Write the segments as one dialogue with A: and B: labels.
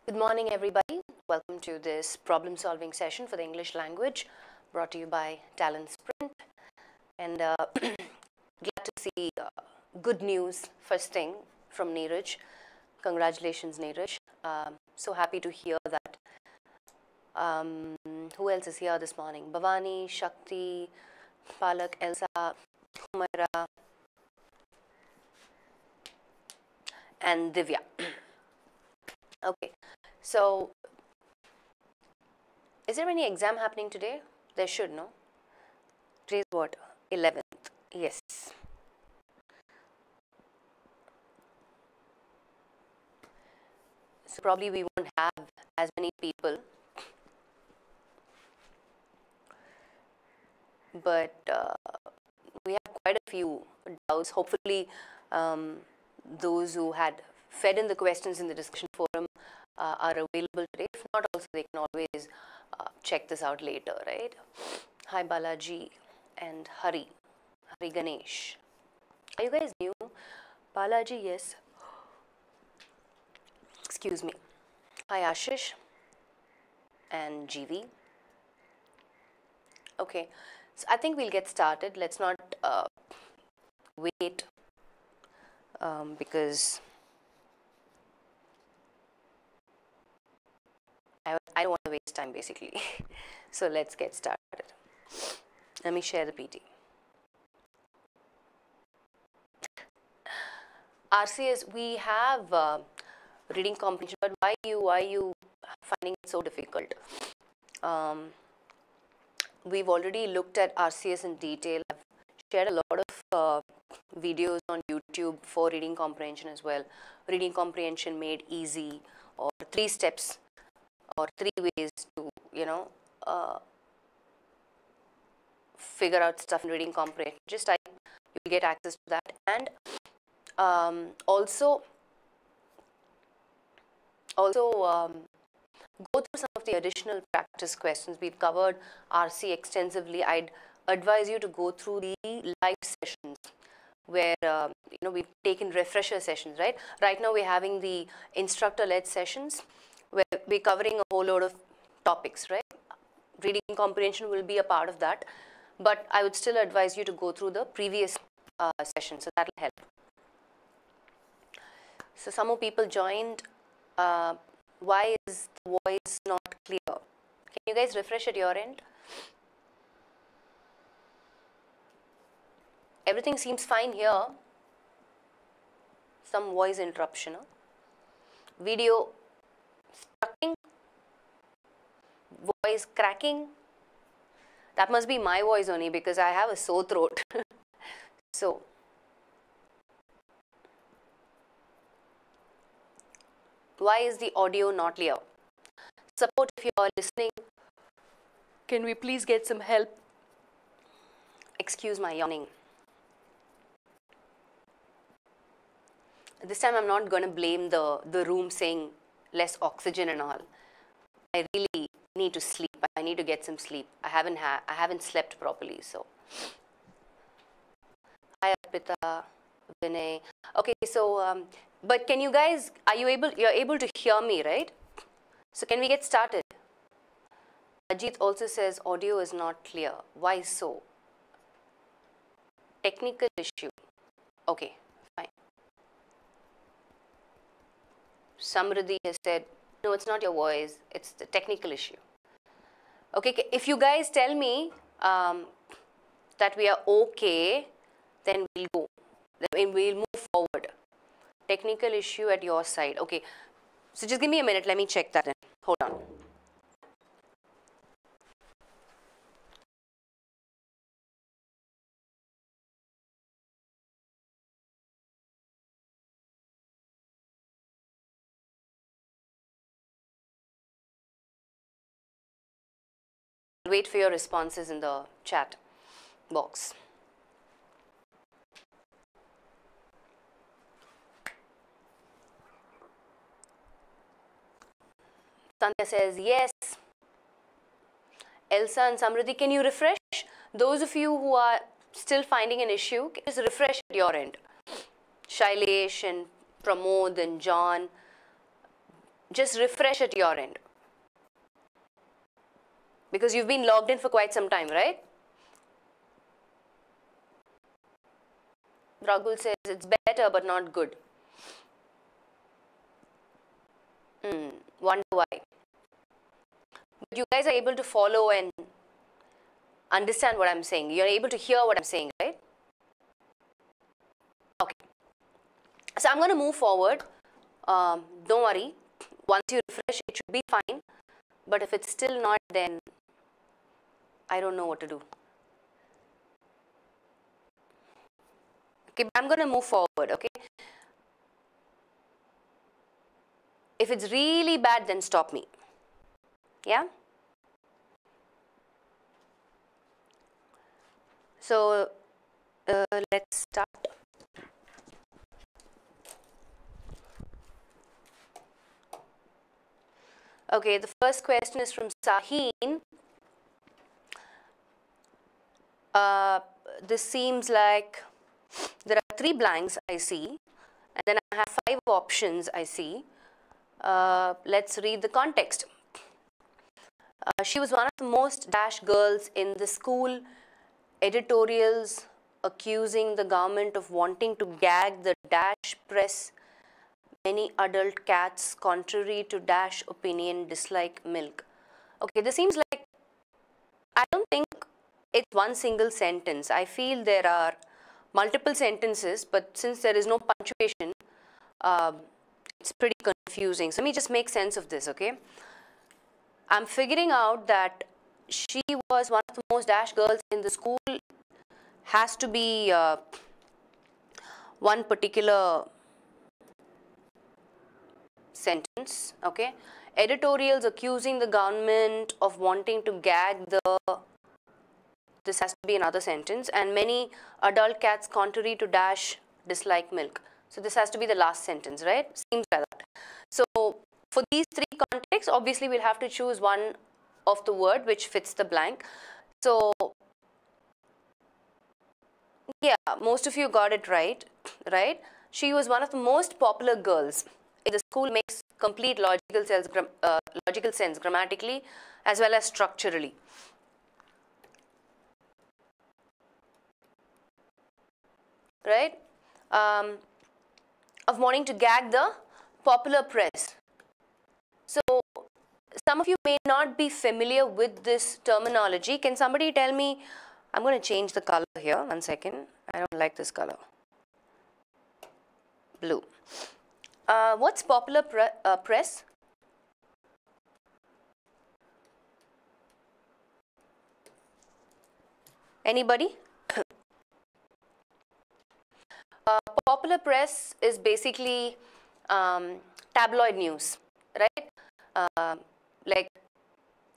A: Good morning, everybody. Welcome to this problem solving session for the English language brought to you by Talent Sprint. And glad to see good news first thing from Neeraj. Congratulations, Neeraj. So happy to hear that. Who else is here this morning? Bhavani, Shakti, Palak, Elsa, Humaira, and Divya. Okay, so is there any exam happening today? There should, no? Today's what? 11th. Yes. So probably we won't have as many people, but we have quite a few doubts. Hopefully, those who had fed in the questions in the discussion forum are available today. If not, also they can always check this out later, right? Hi Balaji and Hari Ganesh. Are you guys new? Balaji, yes. Excuse me. Hi Ashish and GV. Okay, so I think we'll get started. Let's not wait because I don't want to waste time basically. So let's get started. Let me share the PT. RCS, we have reading comprehension, but why you finding it so difficult? We've already looked at RCS in detail. I've shared a lot of videos on YouTube for reading comprehension as well. Reading comprehension made easy, or 3 steps or 3 ways to, figure out stuff in reading comprehension. Just type, you'll get access to that. And also go through some of the additional practice questions. We've covered RC extensively. I'd advise you to go through the live sessions where we've taken refresher sessions, right? Right now we're having the instructor-led sessions where we're covering a whole load of topics, right? Reading comprehension will be a part of that, but I would still advise you to go through the previous session, so that will help. So some more people joined. Why is the voice not clear? Can you guys refresh at your end? Everything seems fine here. Some voice interruption. Huh? Video stucking. Voice cracking. That must be my voice only because I have a sore throat. So why is the audio not clear? Support if you are listening. Can we please get some help? Excuse my yawning. This time I'm not going to blame the room saying less oxygen and all. I really need to sleep. I need to get some sleep. I haven't slept properly, so. Hi Arpita, Vinay. Okay, so but can you guys, you're able to hear me, right? So can we get started? Ajit also says audio is not clear. Why so? Technical issue. Okay, fine. Samriddhi has said, no, it's not your voice, it's the technical issue. Okay, if you guys tell me that we are okay, then we'll go. Then we'll move forward. Technical issue at your side. Okay, so just give me a minute. Let me check that in. Hold on. Wait for your responses in the chat box. Sandhya says yes. Elsa and Samriddhi, can you refresh? Those of you who are still finding an issue, just refresh at your end. Shailesh and Pramod and John, just refresh at your end. Because you've been logged in for quite some time, right? Ragul says it's better but not good. Wonder why. But you guys are able to follow and understand what I'm saying. You're able to hear what I'm saying, right? Okay. So I'm going to move forward. Don't worry. Once you refresh, it should be fine. But if it's still not, then I don't know what to do. Okay, I'm going to move forward, okay? If it's really bad, then stop me. Yeah? So, let's start. Okay, the first question is from Saheen. This seems like there are 3 blanks I see, and then I have 5 options I see. Let's read the context. She was one of the most dash girls in the school. Editorials accusing the government of wanting to gag the dash press. Many adult cats, contrary to dash opinion, dislike milk. Okay, this seems like, I don't think it's one single sentence. I feel there are multiple sentences, but since there is no punctuation, it's pretty confusing. So let me just make sense of this, okay? I'm figuring out that she was one of the most dash girls in the school has to be one particular sentence, okay? Editorials accusing the government of wanting to gag the, this has to be another sentence, and many adult cats, contrary to dash, dislike milk. So this has to be the last sentence, right? Seems like that. So for these 3 contexts, obviously we'll have to choose one of the word which fits the blank. So yeah, most of you got it right, right? She was one of the most popular girls in the school. Makes complete logical sense grammatically as well as structurally. Right? Of wanting to gag the popular press. So some of you may not be familiar with this terminology. Can somebody tell me? I'm going to change the color here. 1 second. I don't like this color. Blue. What's popular press? Anybody? Popular press is basically tabloid news, right? Like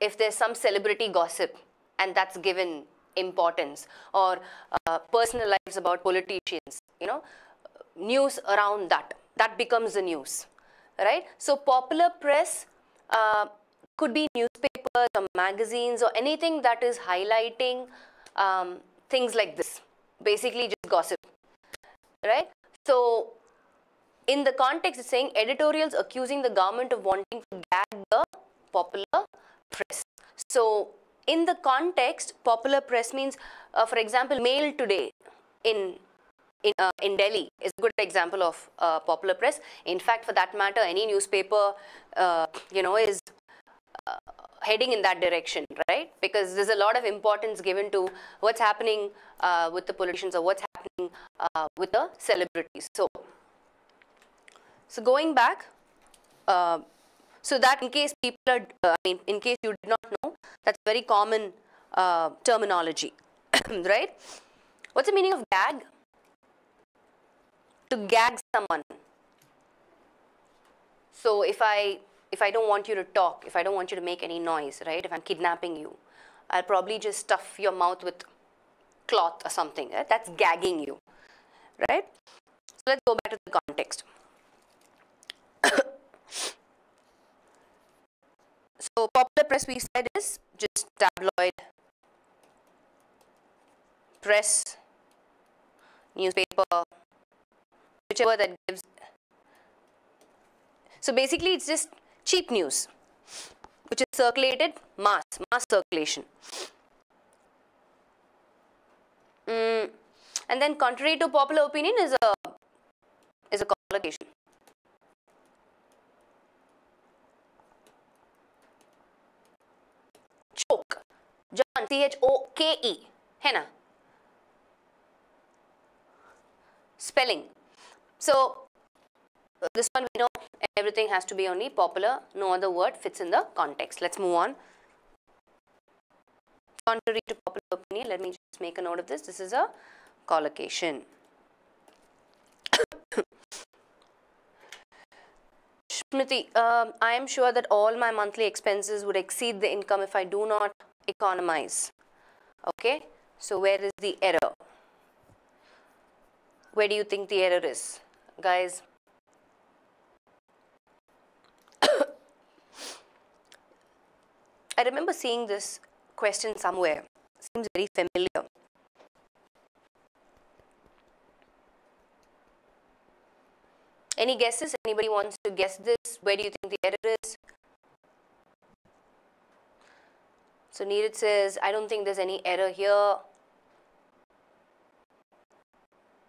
A: if there's some celebrity gossip and that's given importance, or personal lives about politicians, you know, news around that, that becomes the news, right? So popular press could be newspapers or magazines or anything that is highlighting things like this, basically just gossip, right? So in the context, it's saying editorials accusing the government of wanting to gag the popular press. So in the context, popular press means, for example, Mail Today in Delhi is a good example of popular press. In fact, for that matter, any newspaper, you know, is heading in that direction, right? Because there's a lot of importance given to what's happening with the politicians or what's happening with the celebrities. So going back, so that in case people are, in case you did not know, that's very common terminology, right? What's the meaning of gag? To gag someone. So if I don't want you to talk, if I don't want you to make any noise, right? If I'm kidnapping you, I'll probably just stuff your mouth with cloth or something, right? That's gagging you, right? So let's go back to the context. So popular press, we said, is just tabloid press, newspaper, whichever that gives. So basically it's just Cheap news, which is circulated, mass circulation. And then contrary to popular opinion is a collocation. Choke, John, CHOKE, है ना? Spelling. So this one we know everything has to be only popular, no other word fits in the context. Let's move on. Contrary to popular opinion, let me just make a note of this. This is a collocation. Smriti, I am sure that all my monthly expenses would exceed the income if I do not economize. Okay, so where is the error? Where do you think the error is, guys? I remember seeing this question somewhere. Seems very familiar. Any guesses? Anybody wants to guess this? Where do you think the error is? So Neeraj says, I don't think there's any error here.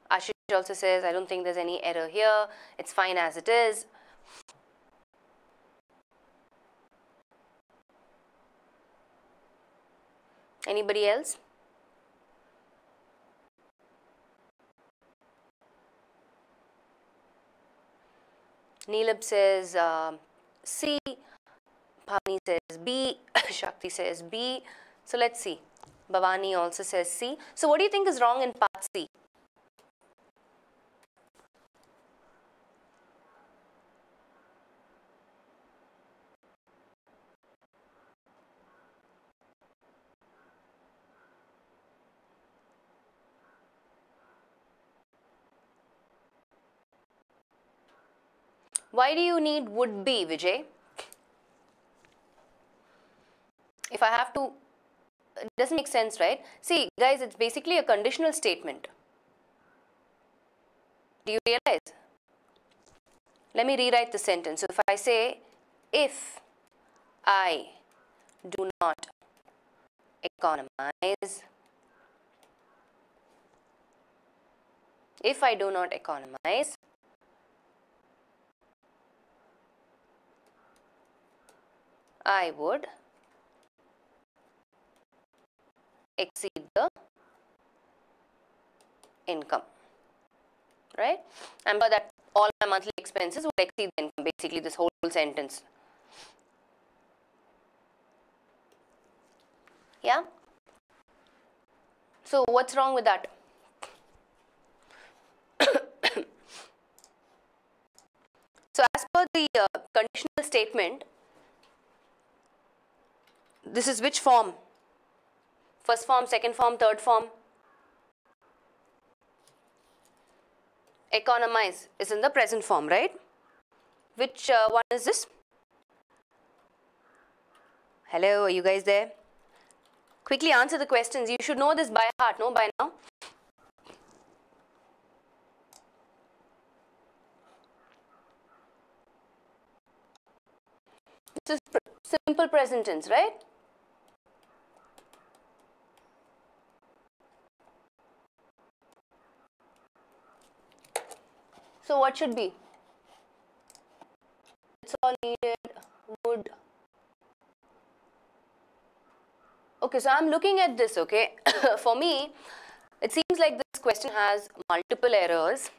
A: Ashish also says, I don't think there's any error here. It's fine as it is. Anybody else? Neelab says C. Bhavani says B. Shakti says B. So let's see. Bhavani also says C. So what do you think is wrong in part C? Why do you need would be, Vijay? If I have to, it doesn't make sense, right? See, guys, it's basically a conditional statement. Do you realize? Let me rewrite the sentence. So if I say, if I do not economize, if I do not economize, I would exceed the income, right? And by that, all my monthly expenses would exceed the income, basically this whole sentence. Yeah? So what's wrong with that? So as per the conditional statement, this is which form? First form, second form, third form? Economize is in the present form, right? Which one is this? Hello, are you guys there? Quickly answer the questions. You should know this by heart, no, by now? This is simple present tense, right? So what should be? It's all needed, would. Okay, so I'm looking at this, okay. For me, it seems like this question has multiple errors.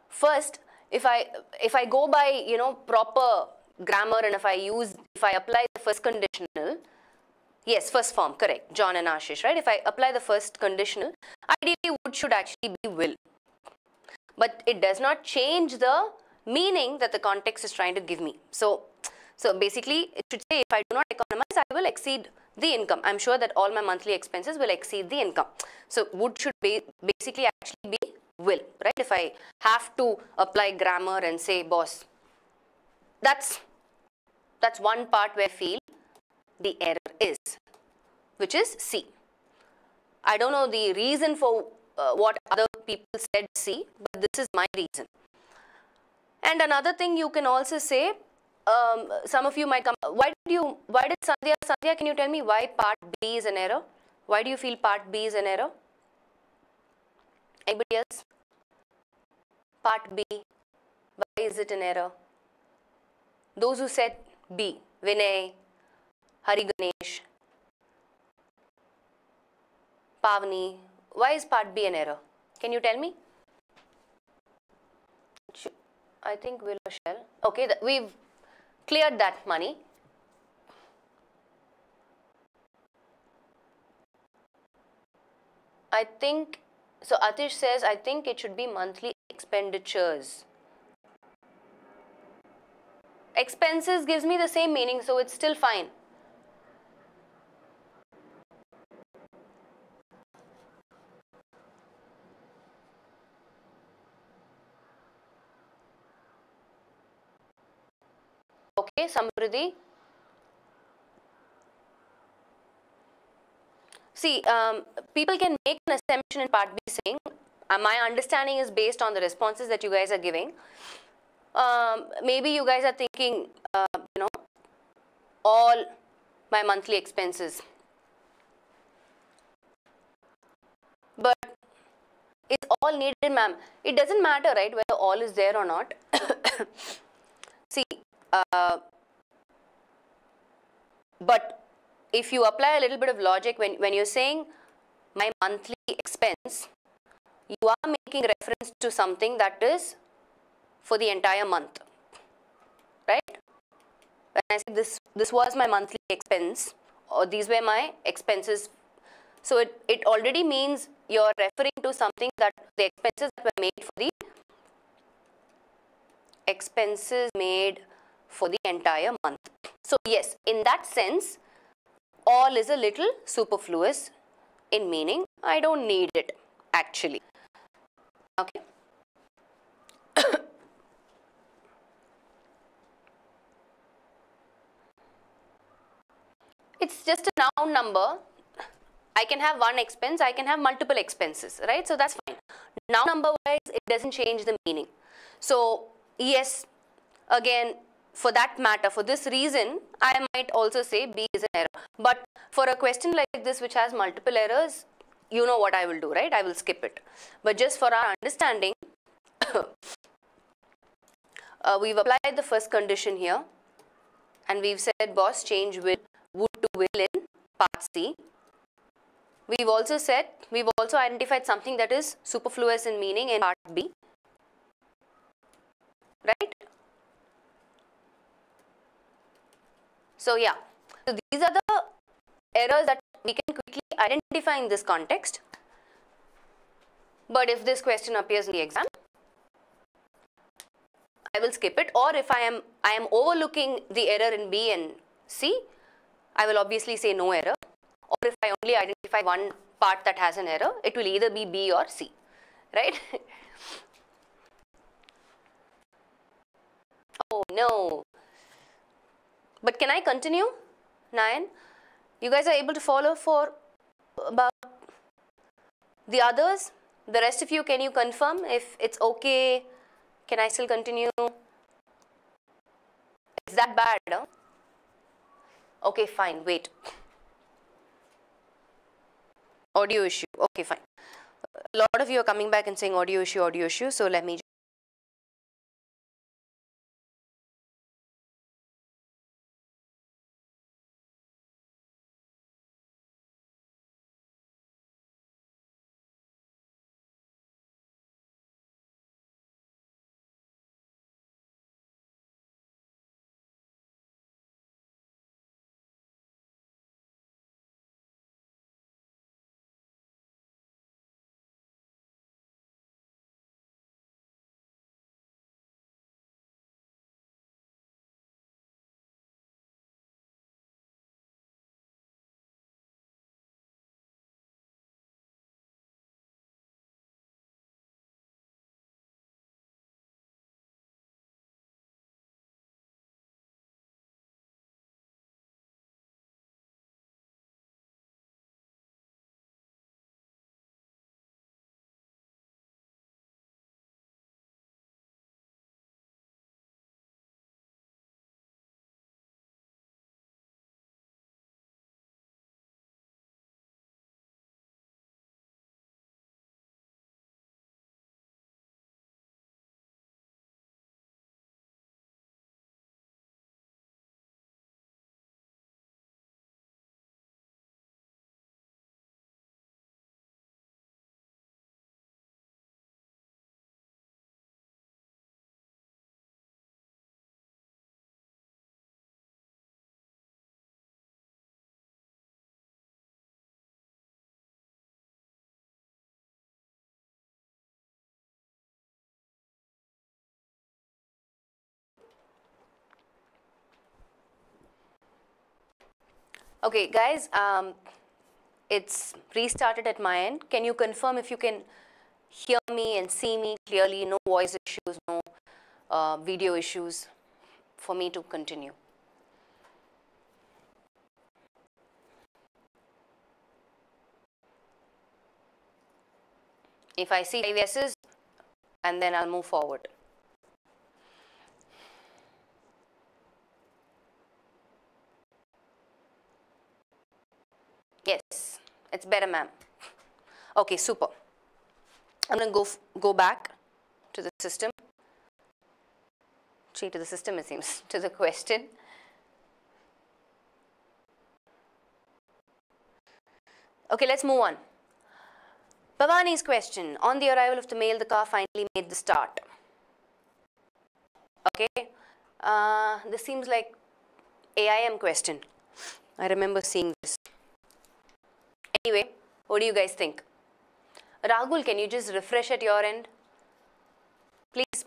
A: First, if I go by, you know, proper grammar, and if I apply the first conditional, yes, first form, correct, John and Ashish, right? If I apply the first conditional, ideally would should actually be will. But it does not change the meaning that the context is trying to give me. So basically, it should say, if I do not economize, I will exceed the income. I'm sure that all my monthly expenses will exceed the income. So would should basically actually be will, right? If I have to apply grammar and say, boss, that's one part where I feel the error is, which is C. I don't know the reason for what other people said C, but this is my reason. And another thing you can also say, some of you might come, why did Sandhya, can you tell me why part B is an error? Why do you feel part B is an error? Anybody else? Part B, why is it an error? Those who said B, Vinay, Hari Ganesh, Pavani, why is part B an error? Can you tell me? I think Will or Shell. Okay, we've cleared that money. I think, so Atish says, I think it should be monthly expenditures. Expenses gives me the same meaning, so it's still fine. Okay, Samriddhi. See, people can make an assumption in part B saying, my understanding is based on the responses that you guys are giving. Maybe you guys are thinking, all my monthly expenses. But it's all needed, ma'am. It doesn't matter, right, whether all is there or not. See, but if you apply a little bit of logic, when you're saying my monthly expense, you are making reference to something that is for the entire month, right? When I say this was my monthly expense, or these were my expenses, so it already means you're referring to something that the expenses that were made for the entire month. So yes, in that sense, all is a little superfluous in meaning. I don't need it actually. Okay. It's just a noun number. I can have one expense, I can have multiple expenses, right? So that's fine. Noun number wise, it doesn't change the meaning. So yes, again, for that matter, for this reason, I might also say B is an error. But for a question like this which has multiple errors, you know what I will do, right? I will skip it. But just for our understanding, we've applied the first condition here, and we've said boss change would to will in part C. We've also identified something that is superfluous in meaning in part B, right? So yeah, so these are the errors that we can quickly identify in this context. But if this question appears in the exam, I will skip it, or if I am overlooking the error in B and C, I will obviously say no error. Or if I only identify one part that has an error, it will either be B or C, right? Oh no. But can I continue, Nayan? You guys are able to follow for about the others? The rest of you, can you confirm if it's okay? Can I still continue? Is that bad? Huh? Okay, fine, wait. Audio issue. Okay, fine. A lot of you are coming back and saying audio issue. So let me Okay, guys, it's restarted at my end. Can you confirm if you can hear me and see me clearly? No voice issues, no video issues for me to continue. If I see 5 yeses, and then I'll move forward. Yes, it's better, ma'am. Okay, super. I'm going to go back to the system. To the system, it seems, to the question. Okay, let's move on. Bhavani's question. On the arrival of the mail, the car finally made the start. Okay. This seems like AIM question. I remember seeing this. Anyway, what do you guys think? Rahul, can you just refresh at your end? Please.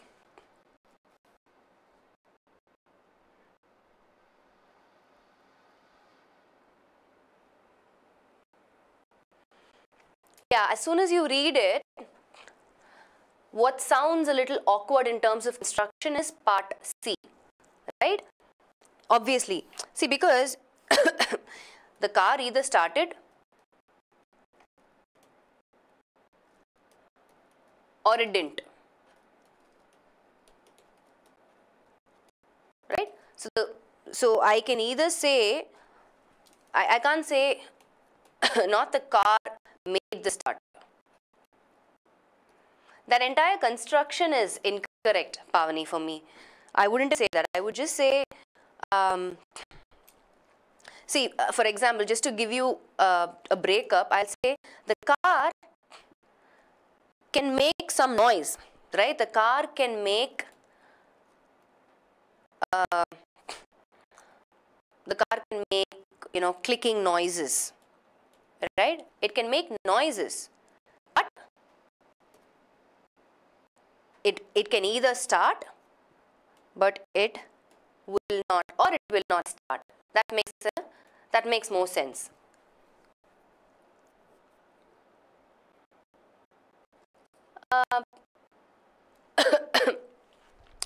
A: Yeah, as soon as you read it, what sounds a little awkward in terms of construction is part C, right? Obviously. See, because the car either started or it didn't, right? So I can either say, I can't say not the car made the start. That entire construction is incorrect, Pavani, for me. I wouldn't say that. I would just say, see, for example, just to give you a breakup, I'll say the car can make some noise, right? The car can make clicking noises, right? It can make noises, but it can either start, but it will not, or it will not start. That makes more sense.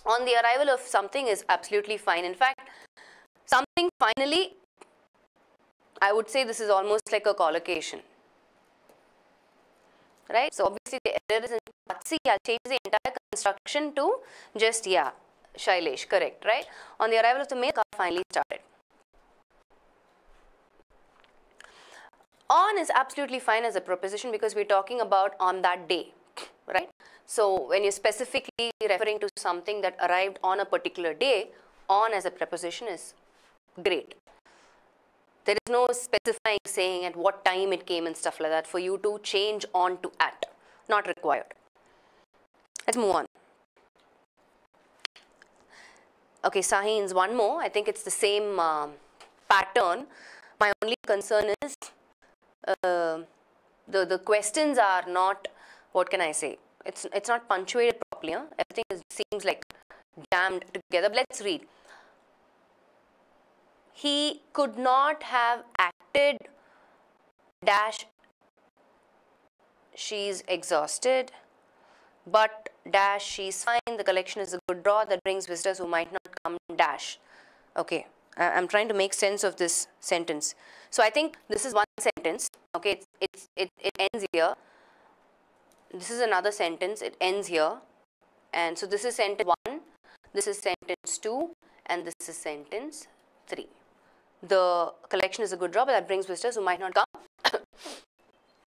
A: On the arrival of something is absolutely fine. In fact, something finally, I would say this is almost like a collocation, right? So obviously the error is in part C. I'll change the entire construction to just, yeah, Shailesh, correct, right? On the arrival of the mail, car finally started. On is absolutely fine as a preposition because we're talking about on that day, right? So when you're specifically referring to something that arrived on a particular day, on as a preposition is great. There is no specifying saying at what time it came and stuff like that for you to change on to at. Not required. Let's move on. Okay, Sahins, one more. I think it's the same pattern. My only concern is the questions are not, what can I say? It's not punctuated properly. Huh? Everything seems like jammed together. But let's read. He could not have acted dash she's exhausted, but dash she's fine. The collection is a good draw that brings visitors who might not come dash. Okay, I'm trying to make sense of this sentence. So I think this is one sentence. Okay, it ends here. This is another sentence. It ends here, and so this is sentence 1. This is sentence 2, and this is sentence 3. The collection is a good draw, but that brings visitors who might not come.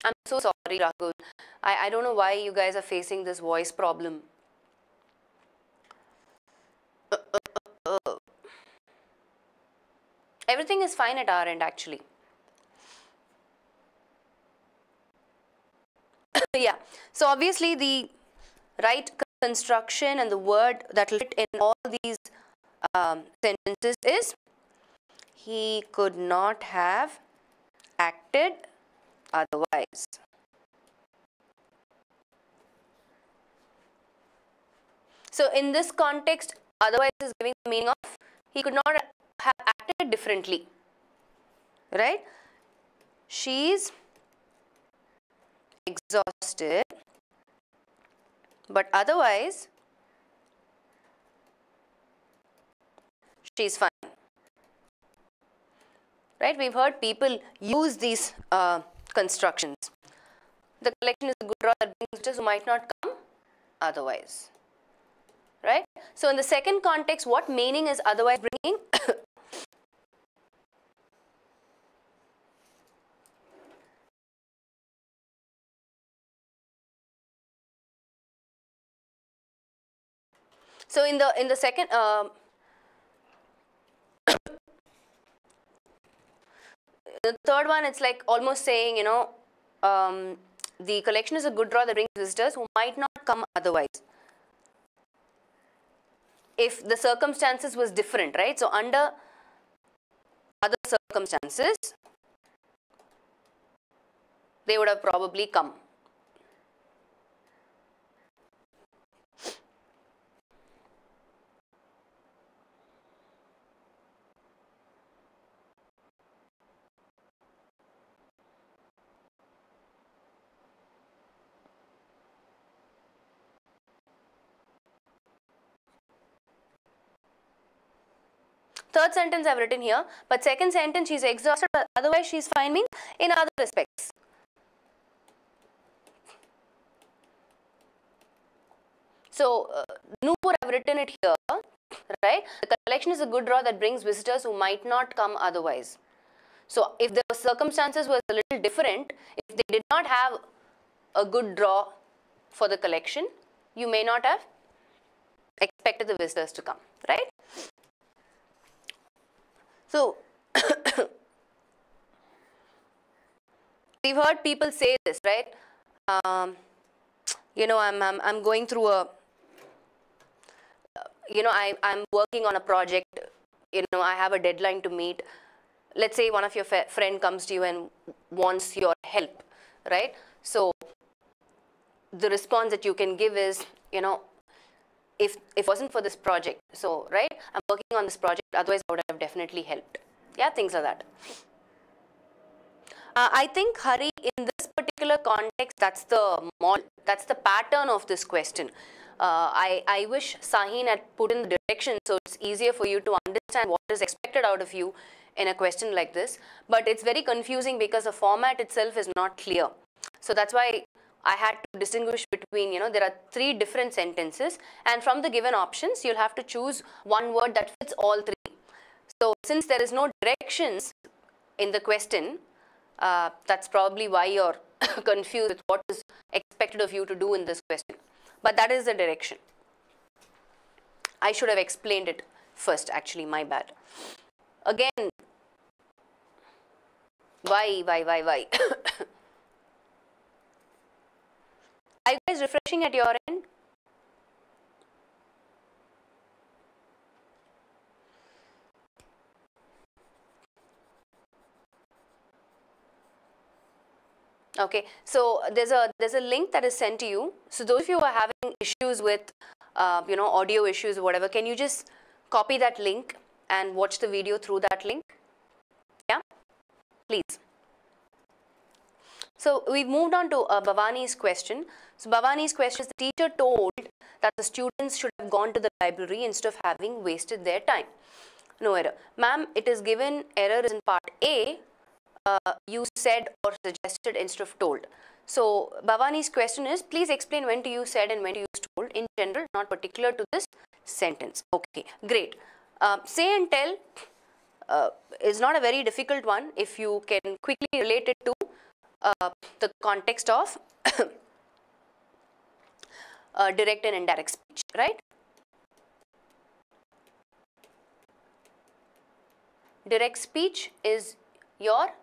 A: I'm so sorry, Rahul. I don't know why you guys are facing this voice problem. Everything is fine at our end, actually. Yeah, so obviously the right construction and the word that will fit in all these sentences is he could not have acted otherwise. So in this context, otherwise is giving the meaning of he could not have acted differently. right? She's exhausted, but otherwise she's fine. Right? We've heard people use these constructions. The collection is a good draw that brings visitors who might not come otherwise. Right? So in the second context, what meaning is otherwise bringing? So in the second the third one, it's like almost saying, you know, the collection is a good draw that brings visitors who might not come otherwise. If the circumstances was different, right? So under other circumstances, they would have probably come. Third sentence I've written here, but second sentence, she's exhausted, but otherwise she's fine, means in other respects. So, Noor, I've written it here, right? The collection is a good draw that brings visitors who might not come otherwise. So, if the circumstances were a little different, if they did not have a good draw for the collection, you may not have expected the visitors to come, right? So, we've heard people say this, right? You know, I'm going through a, you know, I'm working on a project, you know, I have a deadline to meet. Let's say one of your friend comes to you and wants your help, right? So, the response that you can give is, you know, if it wasn't for this project, so, right, I'm working on this project, otherwise I would have definitely helped. Yeah, things like that. I think, Hari, in this particular context, that's the model, that's the pattern of this question. I wish Sahin had put in the direction so it's easier for you to understand what is expected out of you in a question like this. But it's very confusing because the format itself is not clear. So that's why I had to distinguish between, you know, there are 3 different sentences, and from the given options, you'll have to choose one word that fits all 3. So since there is no directions in the question, that's probably why you're confused with what is expected of you to do in this question. But that is the direction. I should have explained it first, actually, my bad. Again, why? Are you guys refreshing at your end? Okay, so there's a link that is sent to you. So those of you who are having issues with, you know, audio issues or whatever, can you just copy that link and watch the video through that link? Yeah, please. So we've moved on to Bhavani's question. So Bhavani's question is, the teacher told that the students should have gone to the library instead of having wasted their time. No error. Ma'am, it is given error is in part A. You said or suggested instead of told. So Bhavani's question is, please explain when to use said and when to use told in general, not particular to this sentence. Okay, great. Say and tell is not a very difficult one if you can quickly relate it to the context of direct and indirect speech, right? Direct speech is your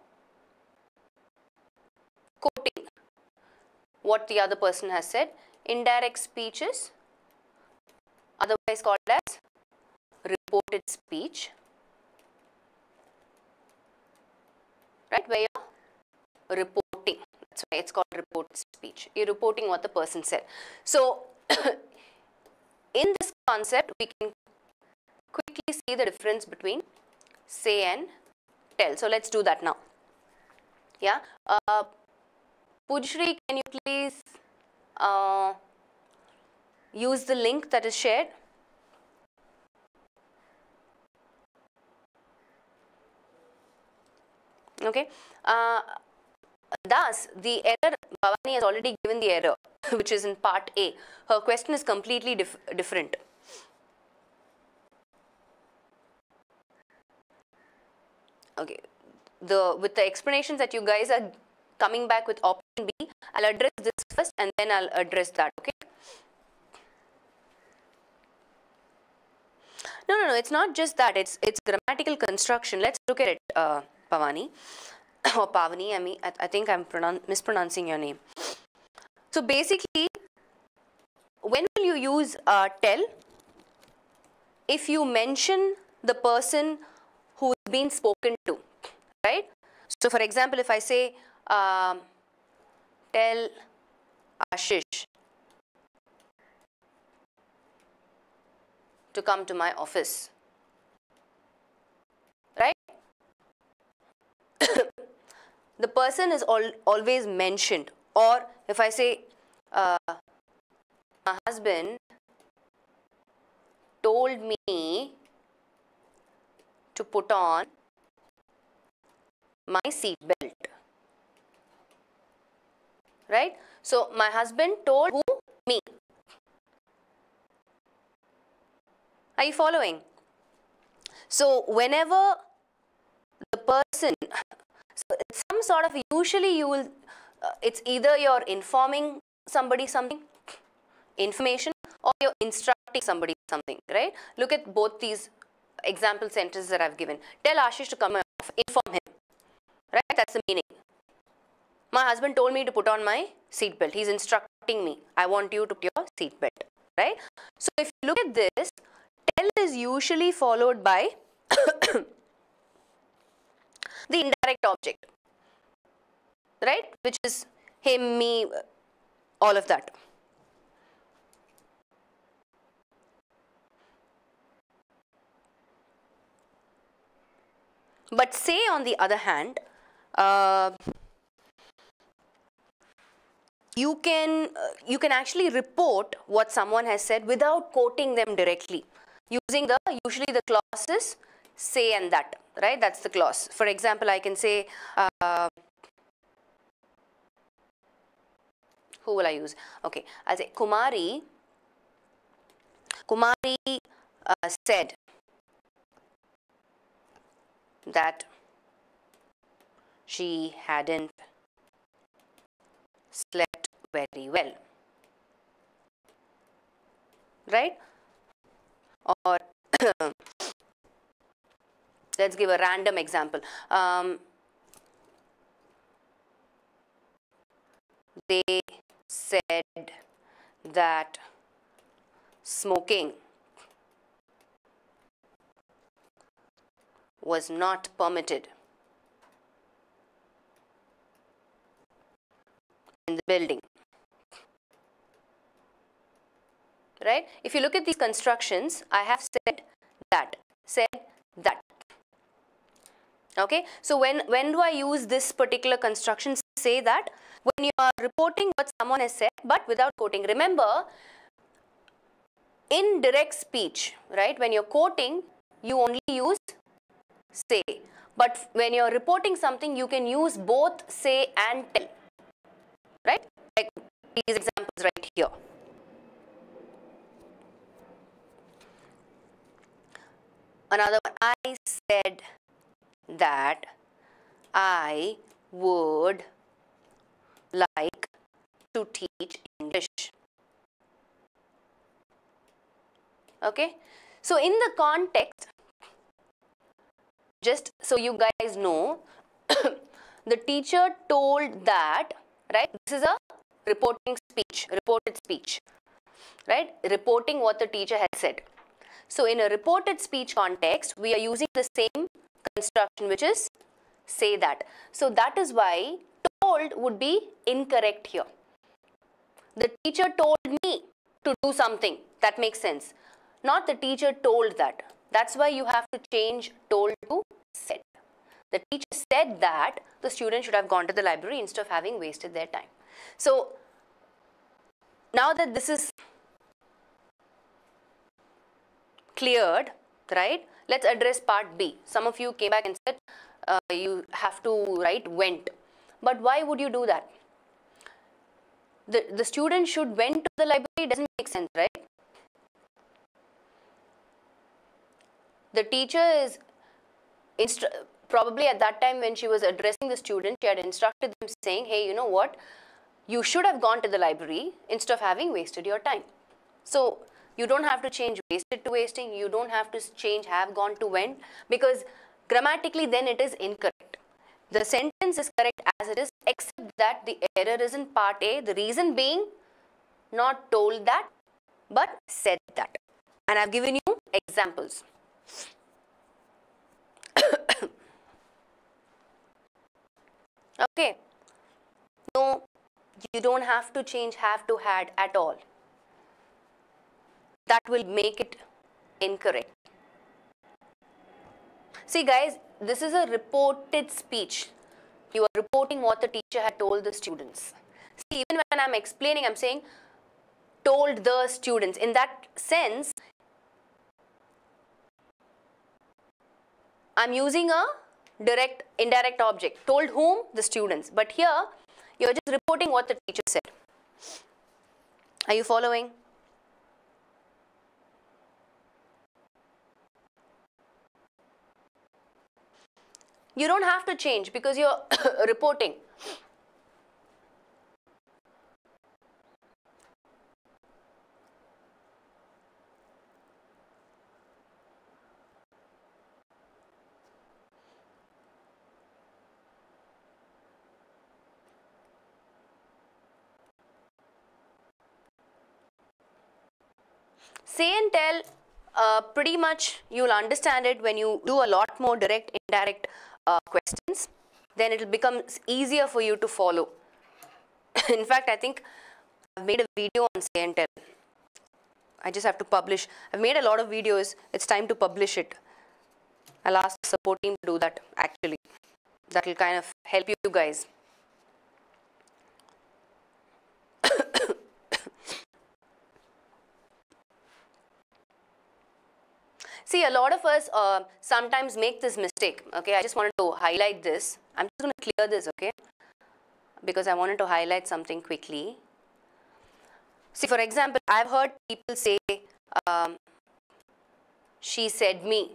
A: quoting what the other person has said. Indirect speech is otherwise called as reported speech, right, where you're reporting. That's why it's called reported speech. You're reporting what the person said. So in this concept, we can quickly see the difference between say and tell. So let's do that now. Yeah. Pujyashree, can you please use the link that is shared? Okay. Thus, the error, Bhavani has already given the error, which is in part A. Her question is completely different. Okay. With the explanations that you guys are coming back with option B, I'll address this first and then I'll address that, okay? No, it's not just that, it's grammatical construction. Let's look at it, Pavani, or Pavani, I think I'm mispronouncing your name. So basically, when will you use tell? If you mention the person who is being spoken to, right? So for example, if I say, tell Ashish to come to my office, right? The person is always mentioned. Or if I say, my husband told me to put on my seat belt, right? So my husband told who? Me. Are you following? So whenever the person, so it's some sort of, usually you will, it's either you're informing somebody something, information, or you're instructing somebody something, right? Look at both these example sentences that I've given. Tell Ashish to come, inform him, right? That's the meaning. My husband told me to put on my seat belt. He's instructing me. I want you to put your seat belt, right? So if you look at this, tell is usually followed by the indirect object, right? Which is him, me, all of that. But say on the other hand, you can actually report what someone has said without quoting them directly, using usually the clauses say and that, right? That's the clause. For example, I can say, who will I use? Okay, I'll say Kumari said that she hadn't slept very well, right? Or let's give a random example. They said that smoking was not permitted in the building, right? If you look at these constructions, I have said that, okay? So when do I use this particular construction? Say that when you are reporting what someone has said but without quoting. Remember, in direct speech, right, when you're quoting, you only use say, but when you're reporting something, you can use both say and tell, right? Like these examples right here. Another one, I said that I would like to teach English. Okay, so in the context, just so you guys know, the teacher told that, right? This is a reporting speech, reported speech, right? Reporting what the teacher has said. So in a reported speech context, we are using the same construction, which is say that. So that is why told would be incorrect here. The teacher told me to do something. That makes sense. Not the teacher told that. That's why you have to change told to said. The teacher said that the student should have gone to the library instead of having wasted their time. So now that this is cleared, right, let's address part B. Some of you came back and said you have to write went. But why would you do that? The student should went to the library doesn't make sense, right? The teacher is probably at that time when she was addressing the student, she had instructed them saying, hey, you know what, you should have gone to the library instead of having wasted your time. So you don't have to change wasted to wasting, you don't have to change have gone to went, because grammatically then it is incorrect. The sentence is correct as it is, except that the error is in part A, the reason being not told that but said that. And I've given you examples. Okay, no, you don't have to change have to had at all. That will make it incorrect. See guys, this is a reported speech. You are reporting what the teacher had told the students. See, even when I'm explaining, I'm saying told the students. In that sense, I'm using a direct, indirect object. Told whom? The students. But here, you're just reporting what the teacher said. Are you following? You don't have to change because you're reporting. Say and tell, pretty much you'll understand it when you do a lot more direct, indirect questions. Then it will become easier for you to follow. In fact, I think I've made a video on say and tell. I just have to publish. I've made a lot of videos. It's time to publish it. I'll ask the support team to do that actually. That will kind of help you guys. See, a lot of us sometimes make this mistake, okay? I just wanted to highlight this. I'm just going to clear this, okay? Because I wanted to highlight something quickly. See, for example, I've heard people say, she said me.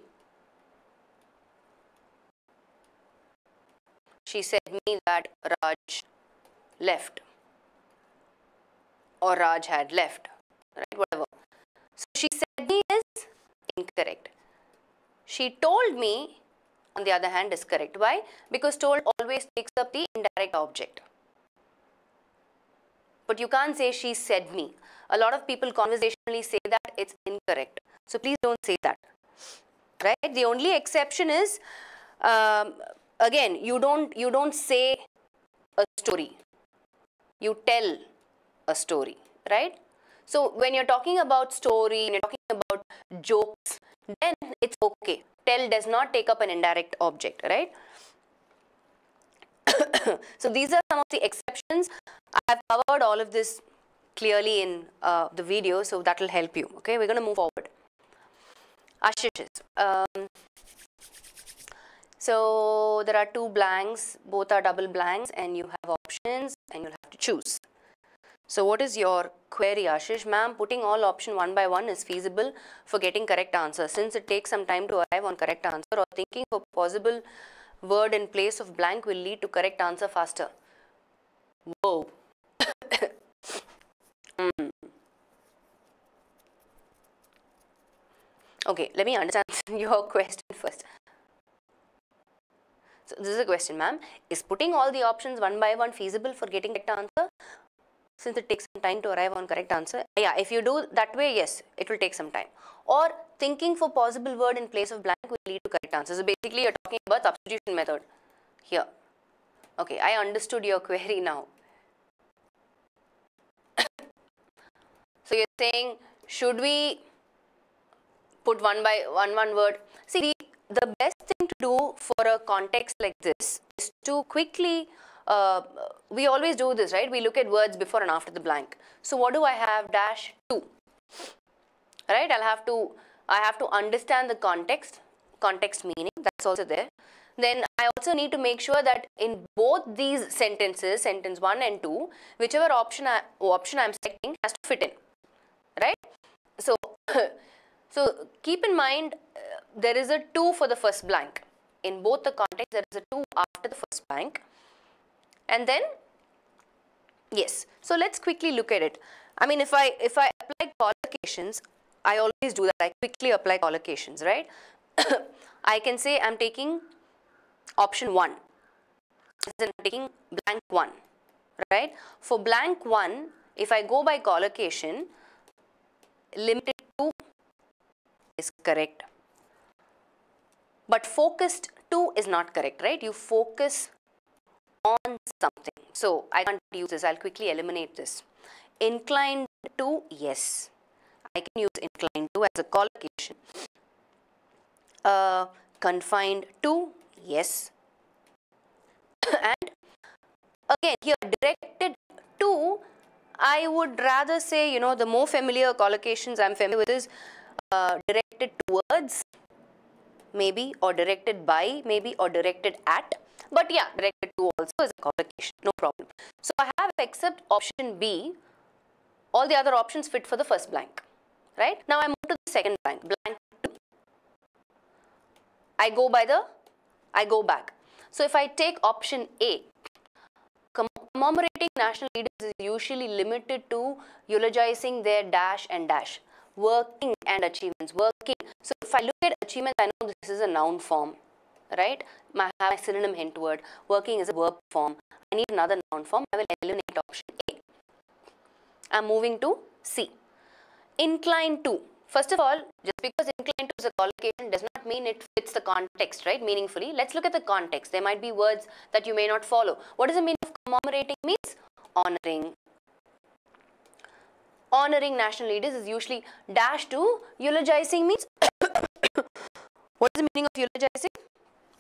A: She said me that Raj left. Or Raj had left, right? Whatever. So, she said me is incorrect. She told me, on the other hand, is correct. Why? Because told always takes up the indirect object. But you can't say she said me. A lot of people conversationally say that it's incorrect. So please don't say that. Right? The only exception is, again, you don't say a story. You tell a story, right? So when you're talking about story, when you're talking about jokes, then it's okay. Tell does not take up an indirect object, right? So these are some of the exceptions. I have covered all of this clearly in the video, so that will help you. Okay, we're going to move forward. Ashish. So there are two blanks, both are double blanks, and you have options and you'll have to choose. So what is your query, Ashish? Ma'am, putting all option one by one is feasible for getting correct answer. Since it takes some time to arrive on correct answer, or thinking for possible word in place of blank will lead to correct answer faster. Whoa. Okay, let me understand your question first. So this is a question, ma'am. Is putting all the options one by one feasible for getting correct answer? Since it takes some time to arrive on correct answer. Yeah, if you do that way, yes, it will take some time. Or thinking for possible word in place of blank will lead to correct answer. So basically, you're talking about substitution method here. Okay, I understood your query now. So you're saying, should we put one by one word? See, the best thing to do for a context like this is to quickly, we always do this, right? We look at words before and after the blank. So what do I have? Dash 2, right? I have to understand the context meaning, that's also there. Then I also need to make sure that in both these sentences, sentence 1 and 2, whichever option I'm selecting has to fit in, right? So, so keep in mind there is a 2 for the first blank. In both the context there is a 2 after the first blank. And then, yes, so let's quickly look at it. I mean, if I apply collocations, I always do that. I quickly apply collocations, right? I can say I'm taking option 1. Then I'm taking blank 1, right? For blank 1, if I go by collocation, limited to is correct. But focused to is not correct, right? You focus on something. So I can't use this. I'll quickly eliminate this. Inclined to, yes. I can use inclined to as a collocation. Confined to, yes. And again here directed to, I would rather say, you know, the more familiar collocations I'm familiar with is directed towards, maybe, or directed by, maybe, or directed at. But yeah, directed to also is a collocation, no problem. So I have, except option B, all the other options fit for the first blank, right? Now I move to the second blank, blank 2. I go back. So if I take option A, commemorating national leaders is usually limited to eulogizing their dash and dash, working and achievements, working. So if I look at achievements, I know this is a noun form, right? I have a synonym hint word. Working is a verb form. I need another noun form. I will eliminate option A. I'm moving to C. Inclined to. First of all, just because inclined to is a collocation does not mean it fits the context, right, meaningfully. Let's look at the context. There might be words that you may not follow. What does the meaning of commemorating means? Honoring. Honoring national leaders is usually dash to. Eulogizing means what is the meaning of eulogizing?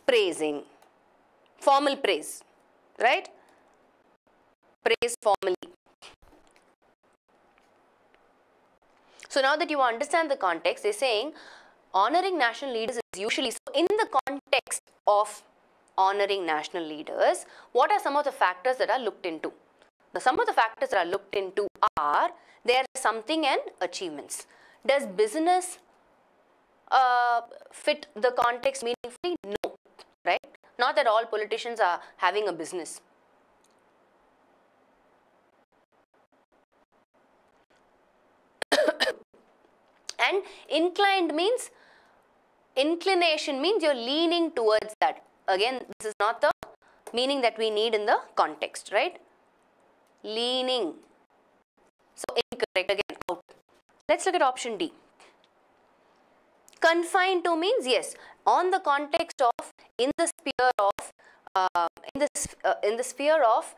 A: Praising. Formal praise, right? Praise formally. So now that you understand the context, they're saying honoring national leaders is usually, so in the context of honoring national leaders, what are some of the factors that are looked into? Some of the factors that are looked into are their something and achievements. Does business fit the context meaningfully? No, right? Not that all politicians are having a business. And inclined means, inclination means you're leaning towards that. Again, this is not the meaning that we need in the context, right? Leaning. So incorrect, again, out. Let's look at option D. Confined to means, yes, on the context of, in the sphere of, in the sphere of,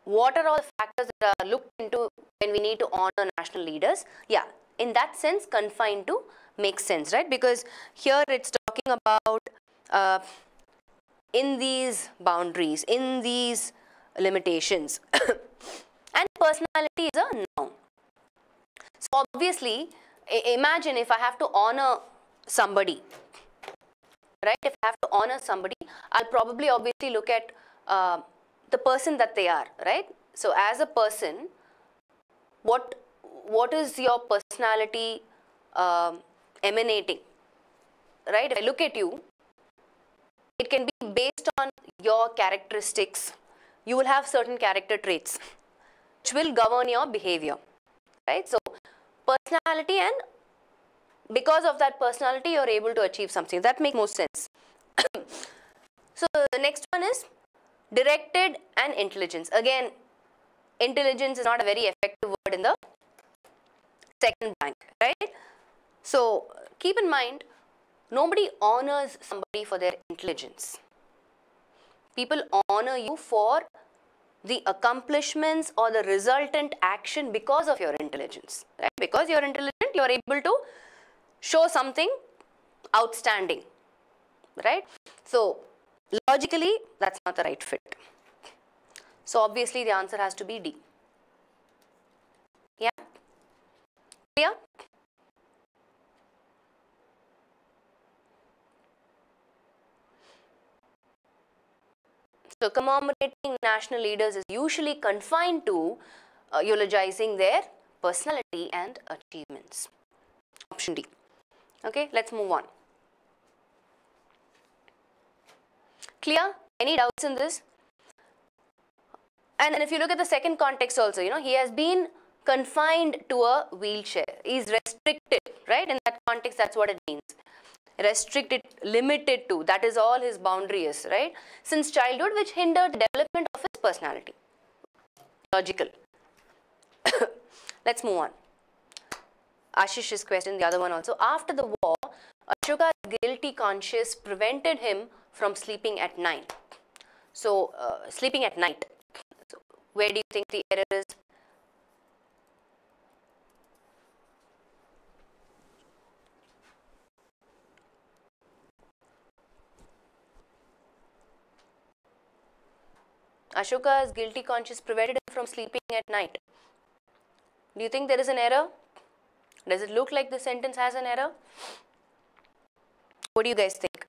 A: what are all the factors that are looked into when we need to honor national leaders? Yeah, in that sense, confined to makes sense, right? Because here it's talking about in these boundaries, in these limitations. And personality is a noun. So obviously, imagine if I have to honor somebody, right? If I have to honor somebody, I'll probably obviously look at the person that they are, right? So as a person, what is your personality emanating, right? If I look at you, it can be based on your characteristics. You will have certain character traits which will govern your behavior, right? So personality, and because of that personality, you're able to achieve something. That makes more sense. So the next one is directed and intelligence. Again, intelligence is not a very effective word in the second blank, right? So keep in mind, nobody honors somebody for their intelligence. People honor you for the accomplishments or the resultant action because of your intelligence, right? Because you're intelligent, you're able to show something outstanding, right? So logically, that's not the right fit. So obviously the answer has to be D. Yeah? Clear? So commemorating national leaders is usually confined to eulogizing their personality and achievements. Option D. Okay, let's move on. Clear? Any doubts in this? And if you look at the second context also, you know, he has been confined to a wheelchair. He is restricted, right? In that context, that's what it means. Restricted, limited to, that is all his boundary is, right? Since childhood, which hindered the development of his personality. Logical. Let's move on. Ashish's question, the other one also. After the war, Ashoka's guilty conscience prevented him from sleeping at night. So, sleeping at night. So, where do you think the error is? Ashoka's guilty conscience prevented him from sleeping at night. Do you think there is an error? Does it look like the sentence has an error? What do you guys think?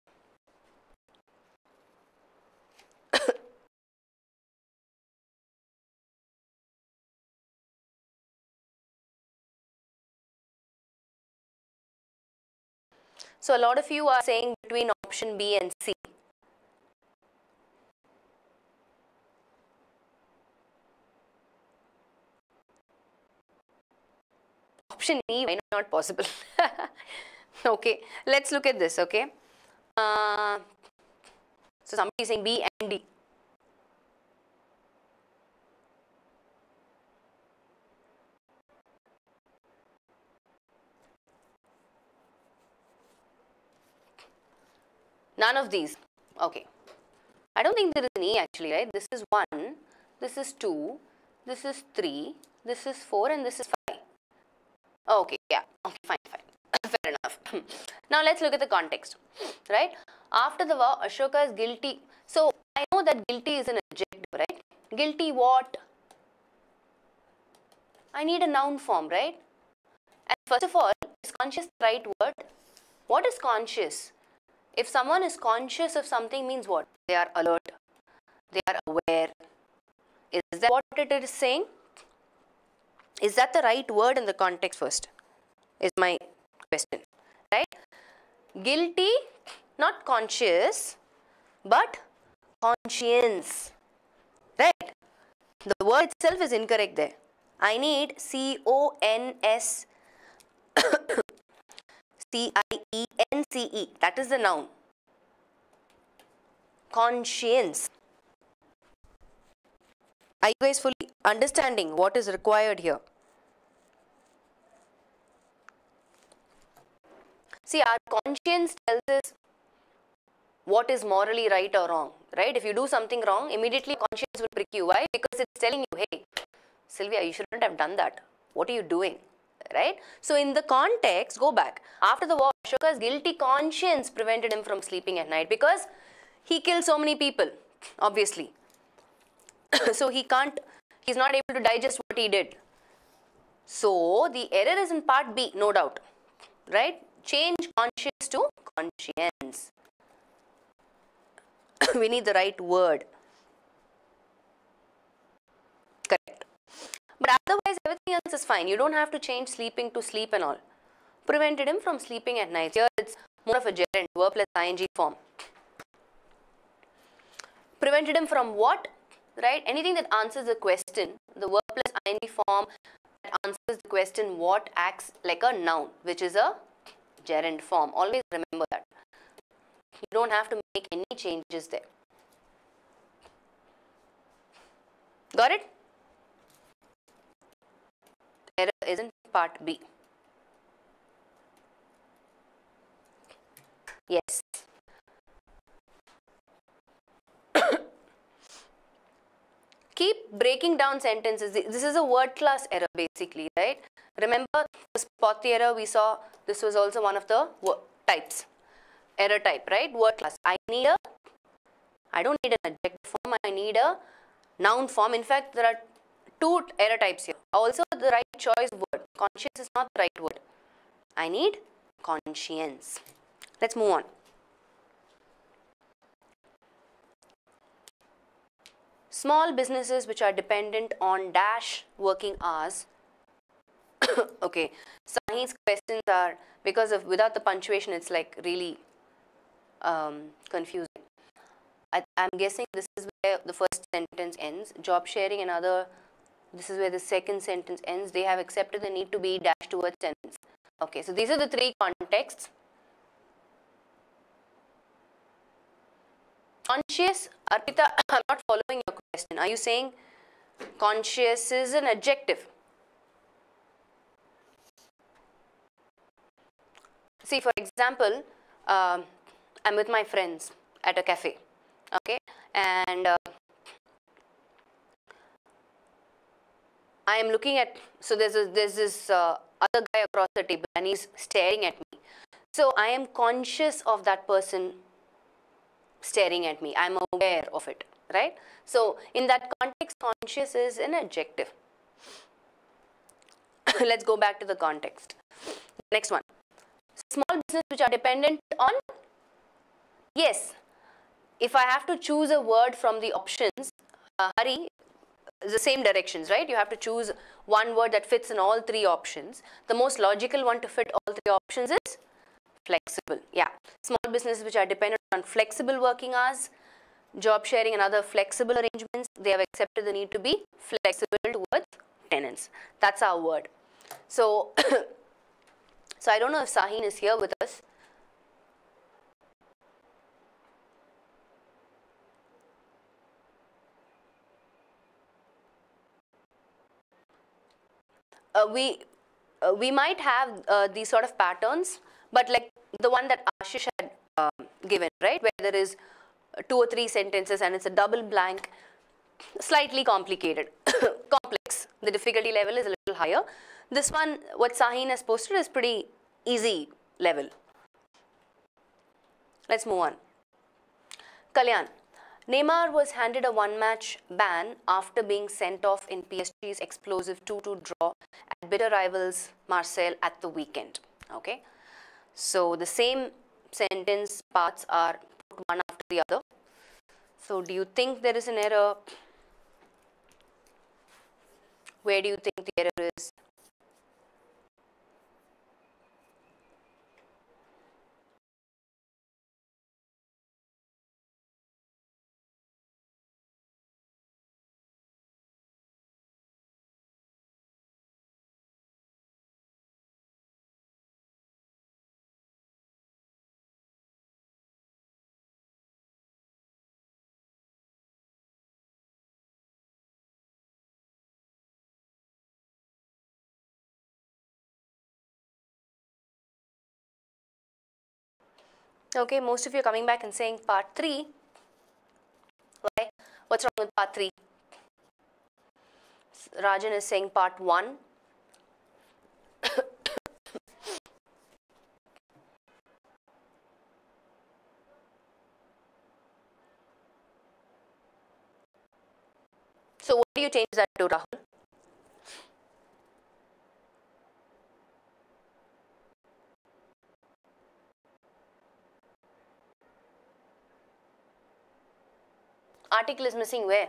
A: So a lot of you are saying between option B and C. Option E, why not possible? Okay, let's look at this, okay. So somebody is saying B and D. None of these. Okay. I don't think there is an E actually, right? This is 1, this is 2, this is 3, this is 4 and this is 5. Okay, yeah. Okay, fine. Fair enough. Now let's look at the context, right? After the war, Ashoka is guilty. So I know that guilty is an adjective, right? Guilty what? I need a noun form, right? And first of all, is conscious the right word? What is conscious? If someone is conscious of something means what? They are alert. They are aware. Is that what it is saying? Is that the right word in the context first? Is my question, right? Guilty, not conscious, but conscience, right? The word itself is incorrect there. I need C-O-N-S C-I-E-N-C-E. That is the noun. Conscience. Are you guys fully understanding what is required here? See, our conscience tells us what is morally right or wrong, right? If you do something wrong, immediately conscience will prick you. Why? Because it's telling you, hey, Sylvia, you shouldn't have done that. What are you doing? Right? So in the context, go back. After the war, Ashoka's guilty conscience prevented him from sleeping at night because he killed so many people, obviously. So he's not able to digest what he did. So the error is in part B, no doubt, right? Change conscience to conscience. We need the right word. Correct. But otherwise, everything else is fine. You don't have to change sleeping to sleep and all. Prevented him from sleeping at night. Here it's more of a gerund, verb plus ing form. Prevented him from what? Right? Anything that answers the question, the verb plus ing form that answers the question what acts like a noun, which is a gerund form. Always remember that. You don't have to make any changes there. Got it? Error is in part B. Yes. Keep breaking down sentences. This is a word class error basically, right? Remember the spot the error we saw, this was also one of the types. error type, right? Word class. I don't need an adjective form, I need a noun form. In fact, there are two error types here. Also, the right choice word. Conscious is not the right word. I need conscience. Let's move on. Small businesses which are dependent on dash working hours. Okay, Sahi's questions are, because of without the punctuation, it's like really confusing. I'm guessing this is where the first sentence ends. Job sharing and other, this is where the second sentence ends. They have accepted the need to be dash towards sentence. Okay, so these are the three contexts. Conscious, Arpita, I'm not following your question. Are you saying conscious is an adjective? See, for example, I'm with my friends at a cafe, okay, and I am looking at, so there's this other guy across the table and he's staring at me. So I am conscious of that person staring at me. I'm aware of it, right? So in that context, conscious is an adjective. Let's go back to the context. Next one. Small business which are dependent on, yes, if I have to choose a word from the options, Hari, the same directions, right? You have to choose one word that fits in all three options. The most logical one to fit all three options is flexible. Yeah, small businesses which are dependent on flexible working hours, job sharing and other flexible arrangements, they have accepted the need to be flexible towards tenants. That's our word. So, so I don't know if Sahin is here with us. We might have these sort of patterns, but like the one that Ashish had given, right, where there is 2 or 3 sentences and it's a double blank, slightly complicated, complex. The difficulty level is a little higher. This one, what Sahin has posted, is pretty easy level. Let's move on. Kalyan. Neymar was handed a one-match ban after being sent off in PSG's explosive 2-2 draw at bitter rivals Marseille at the weekend. Okay, so the same sentence parts are put one after the other. So do you think there is an error? Where do you think the error is? Okay, most of you are coming back and saying part 3. Why? What's wrong with part 3? Rajan is saying part 1. So what do you change that to, Rahul? Article is missing where?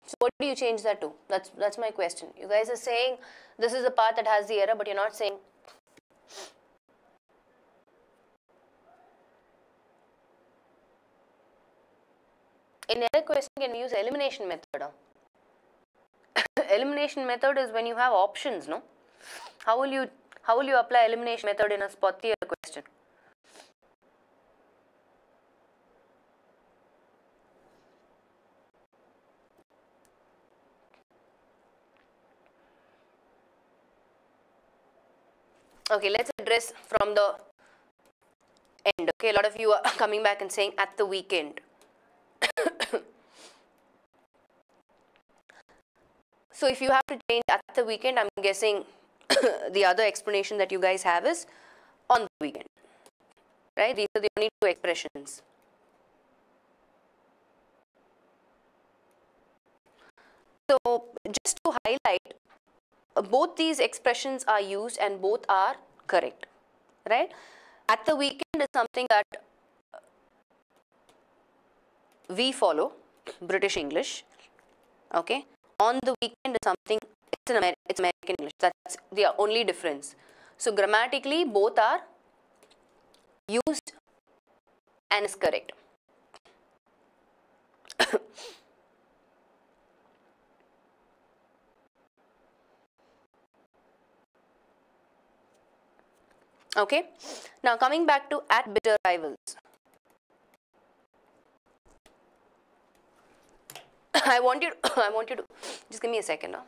A: So what do you change that to? That's my question. You guys are saying this is the part that has the error, but you're not saying. In error question, can we use elimination method? Elimination method is when you have options, no? How will you apply elimination method in a spot the error question? Okay, let's address from the end. Okay, a lot of you are coming back and saying at the weekend. So if you have to change at the weekend, I'm guessing the other explanation that you guys have is on the weekend, right? These are the only two expressions. So just to highlight, both these expressions are used and both are correct, right? At the weekend is something that we follow, British English, okay? On the weekend is something, it's American English. That's the only difference. So grammatically, both are used and is correct. Okay. Now coming back to at bitter rivals. I want you to just give me a second now.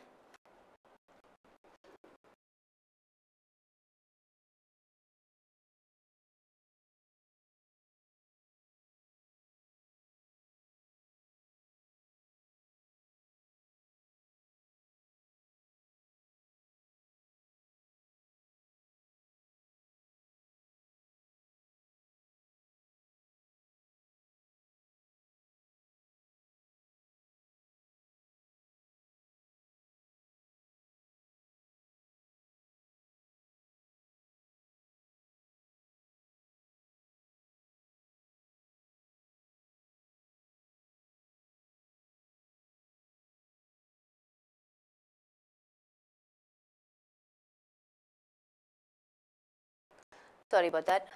A: Sorry about that.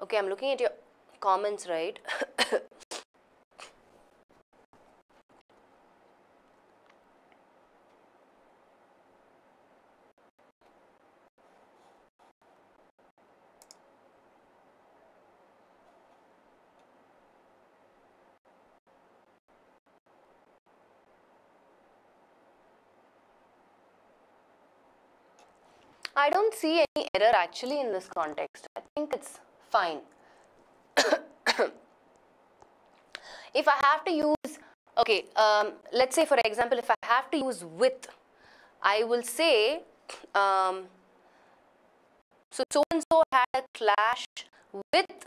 A: Okay, I'm looking at your comments, right? I don't see any error actually in this context. I think it's fine. If I have to use, okay, let's say for example, if I have to use with, I will say, so and so had a clash with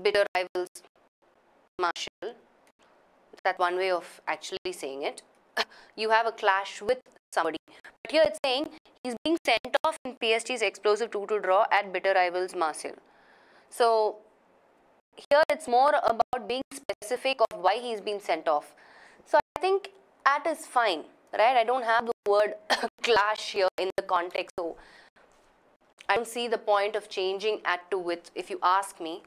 A: bitter rivals Marshall. That's one way of actually saying it. You have a clash with somebody. But here it's saying he's being sent off in PSG's explosive 2-2 draw at bitter rivals Marseille. So here it's more about being specific of why he's been sent off. So I think at is fine, right? I don't have the word clash here in the context. So I don't see the point of changing at to with if you ask me.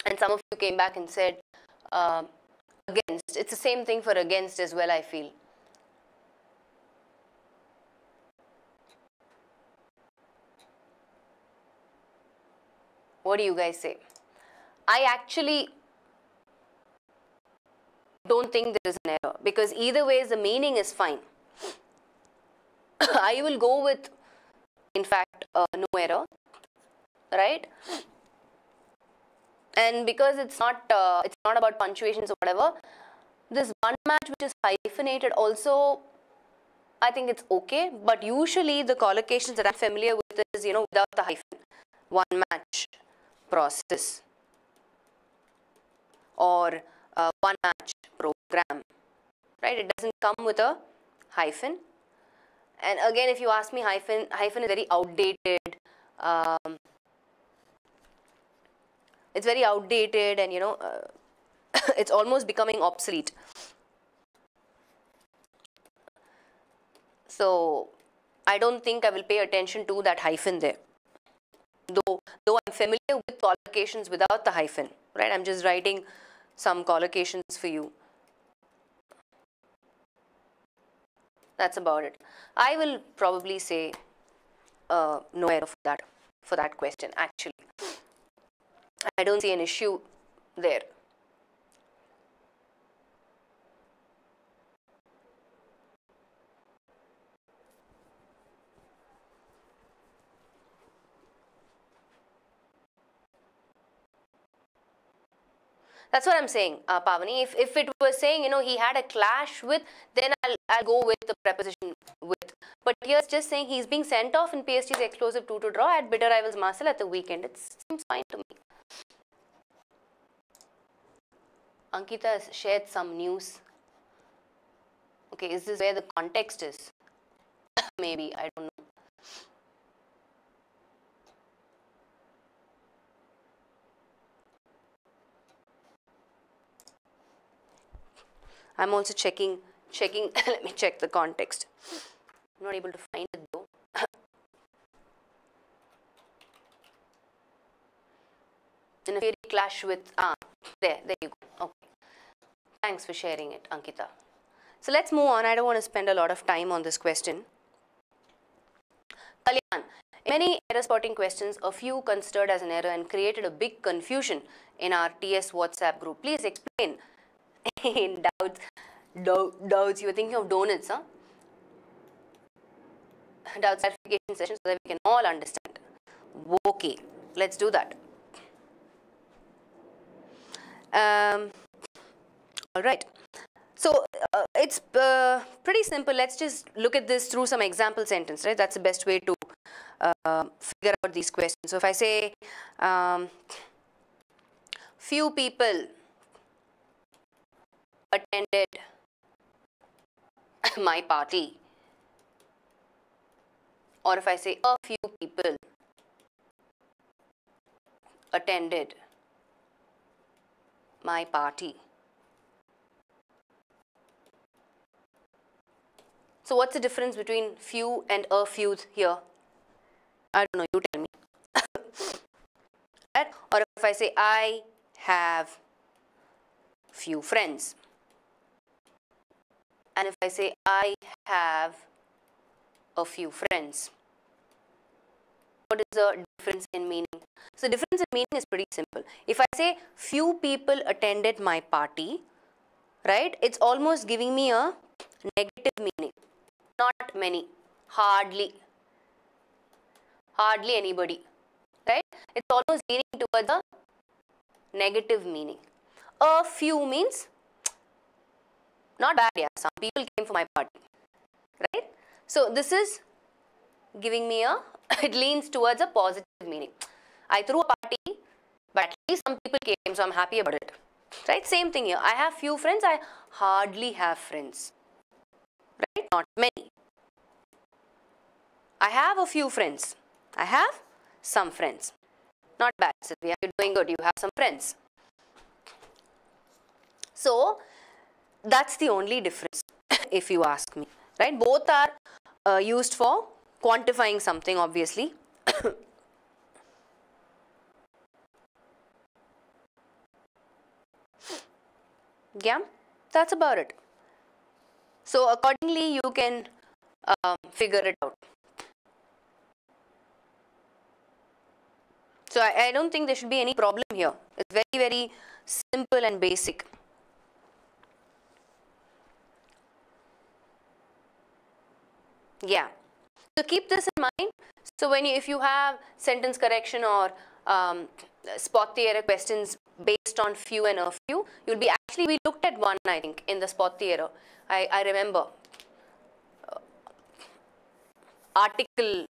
A: And some of you came back and said against. It's the same thing for against as well, I feel. What do you guys say? I actually don't think there is an error because either ways the meaning is fine. I will go with, in fact, no error, right? And because it's not about punctuations or whatever, this one match which is hyphenated also, I think it's okay. But usually the collocations that I'm familiar with is, without the hyphen, one match process or one match program, right? It doesn't come with a hyphen. And again, if you ask me, hyphen is very outdated. It's very outdated, and it's almost becoming obsolete. So I don't think I will pay attention to that hyphen there. Though I'm familiar with collocations without the hyphen, right? I'm just writing some collocations for you. That's about it. I will probably say no error for that question, actually. I don't see an issue there. That's what I'm saying, Pavani. If it was saying, you know, he had a clash with, then I'll go with the preposition with. But here it's just saying he's being sent off in PSG's explosive 2-2 draw at bitter rivals Marseille at the weekend. It seems fine to me. Ankita has shared some news. Okay, is this where the context is? Maybe, I don't know. I'm also checking, let me check the context. I'm not able to find it though. In a fiery clash with, there you go. Okay. Thanks for sharing it, Ankita. So let's move on. I don't want to spend a lot of time on this question. Kalyan, in many error spotting questions, a few considered as an error and created a big confusion in our TS WhatsApp group. Please explain. In doubts, you were thinking of donuts, huh? Doubts clarification session so that we can all understand. Okay, let's do that. All right. So it's pretty simple. Let's just look at this through some example sentence, right? That's the best way to figure out these questions. So if I say, few people attended my party, or if I say a few people attended my party. So what's the difference between few and a few here? I don't know, you tell me. Right? Or if I say I have few friends, and if I say I have a few friends, what is the difference in meaning? So the difference in meaning is pretty simple. If I say few people attended my party, right, it's almost giving me a negative meaning. Not many, hardly anybody, right? It's almost leaning towards a negative meaning. A few means not bad, yeah, some people came for my party, right? So this is giving me a, it leans towards a positive meaning. I threw a party, but at least some people came, so I'm happy about it, right? Same thing here. I have few friends, I hardly have friends, right? Not many. I have a few friends. I have some friends. Not bad, Sylvia. You're doing good. You have some friends. So that's the only difference, if you ask me, right? Both are used for quantifying something, obviously. Yeah, that's about it. So accordingly, you can figure it out. So I don't think there should be any problem here. It's very, very simple and basic. Yeah. So keep this in mind. So when if you have sentence correction or spot the error questions based on few and a few, you'll be actually, we looked at one, I think, in the spot the error. I remember.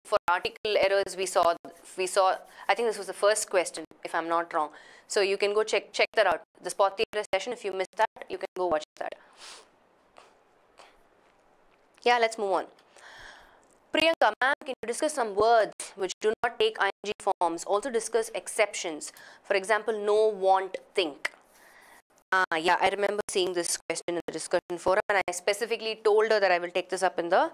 A: For article errors we saw, I think this was the first question, if I'm not wrong. So you can go check that out. The spot the error session, if you missed that, you can go watch that. Yeah, let's move on. Priyanka, ma'am, can you discuss some words which do not take ing forms? Also discuss exceptions. For example, no, want, think. Yeah, I remember seeing this question in the discussion forum, and I specifically told her that I will take this up in the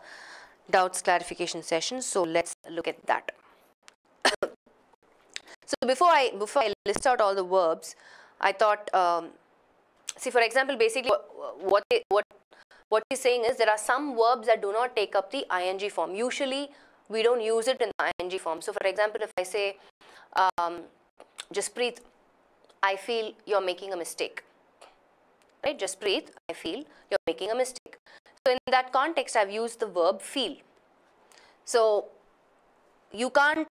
A: doubts clarification session. So let's look at that. So before I list out all the verbs, I thought, see, for example, basically what he's saying is there are some verbs that do not take up the ing form. Usually we don't use it in the ing form. So for example, if I say, Jaspreet, I feel you're making a mistake. Right? Jaspreet, I feel you're making a mistake. So in that context, I've used the verb feel. So you can't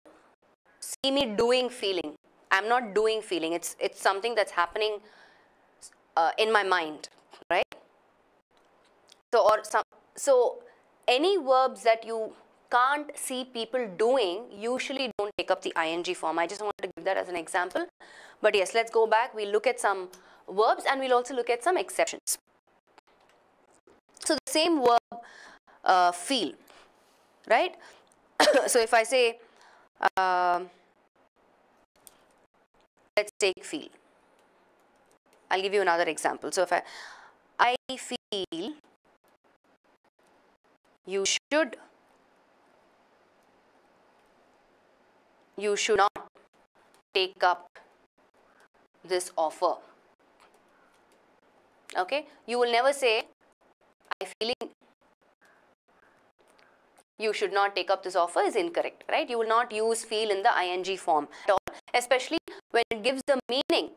A: see me doing feeling. I'm not doing feeling. It's something that's happening in my mind, right? So any verbs that you can't see people doing usually don't take up the ing form. I just wanted to give that as an example. But yes, let's go back. We'll look at some verbs and we'll also look at some exceptions. So the same verb, feel, right? So if I say, let's take feel. I'll give you another example. So if I feel you should not take up this offer. Okay, you will never say I feeling you should not take up this offer is incorrect, right? You will not use feel in the ing form at all, especially when it gives the meaning.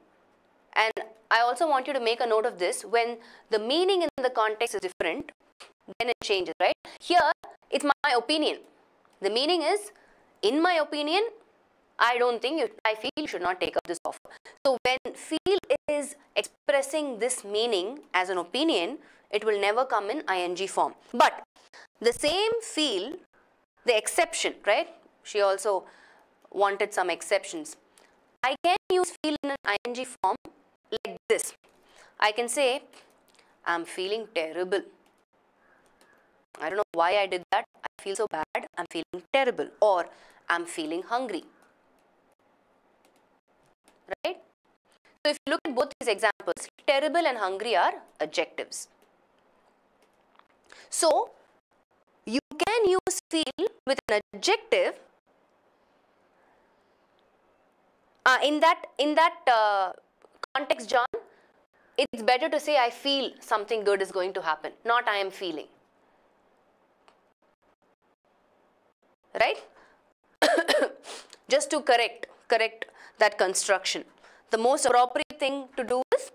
A: And I also want you to make a note of this. When the meaning in the context is different, then it changes, right? Here, it's my opinion. The meaning is, in my opinion, I don't think I feel you should not take up this offer. So when feel is expressing this meaning as an opinion, it will never come in ing form. But the same feel, the exception, right? She also wanted some exceptions. I can use feel in an ing form like this. I can say, I'm feeling terrible. I don't know why I did that. I feel so bad. I'm feeling terrible. Or I'm feeling hungry. Right? So if you look at both these examples, terrible and hungry are adjectives. So you can use feel with an adjective. In that context, John, it's better to say I feel something good is going to happen, not I am feeling. Right? Just to correct that construction. The most appropriate thing to do is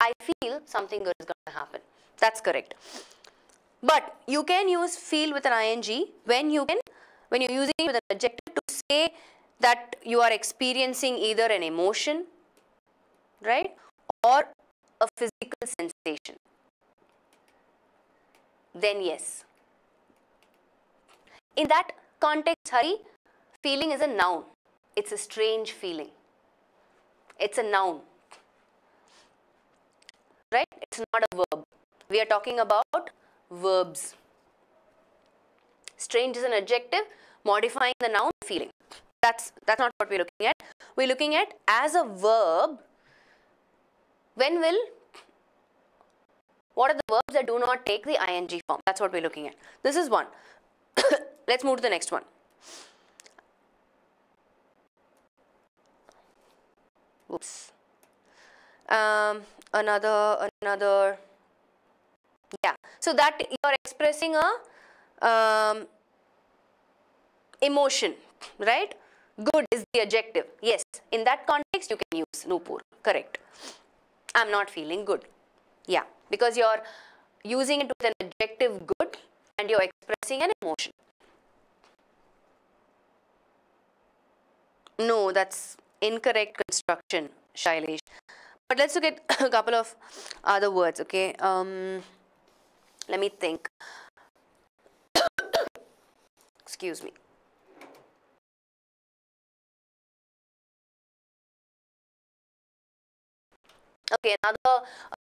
A: I feel something good is going to happen. That's correct. But you can use feel with an ing when you're using it with an adjective to say that you are experiencing either an emotion, right, or a physical sensation. Then yes. In that context, Hari, feeling is a noun. It's a strange feeling. It's a noun. Right? It's not a verb. We are talking about verbs. Strange is an adjective modifying the noun feeling. That's not what we're looking at. We're looking at as a verb. What are the verbs that do not take the ing form? That's what we're looking at. This is one. Let's move to the next one. Oops. Another. Yeah. So that you're expressing a emotion, right? Good is the adjective. Yes. In that context, you can use Nupur. Correct. I'm not feeling good. Yeah. Because you're using it with an adjective good and you're expressing an emotion. No, that's incorrect construction, Shailesh. But let's look at a couple of other words, okay? Let me think. Excuse me. Okay,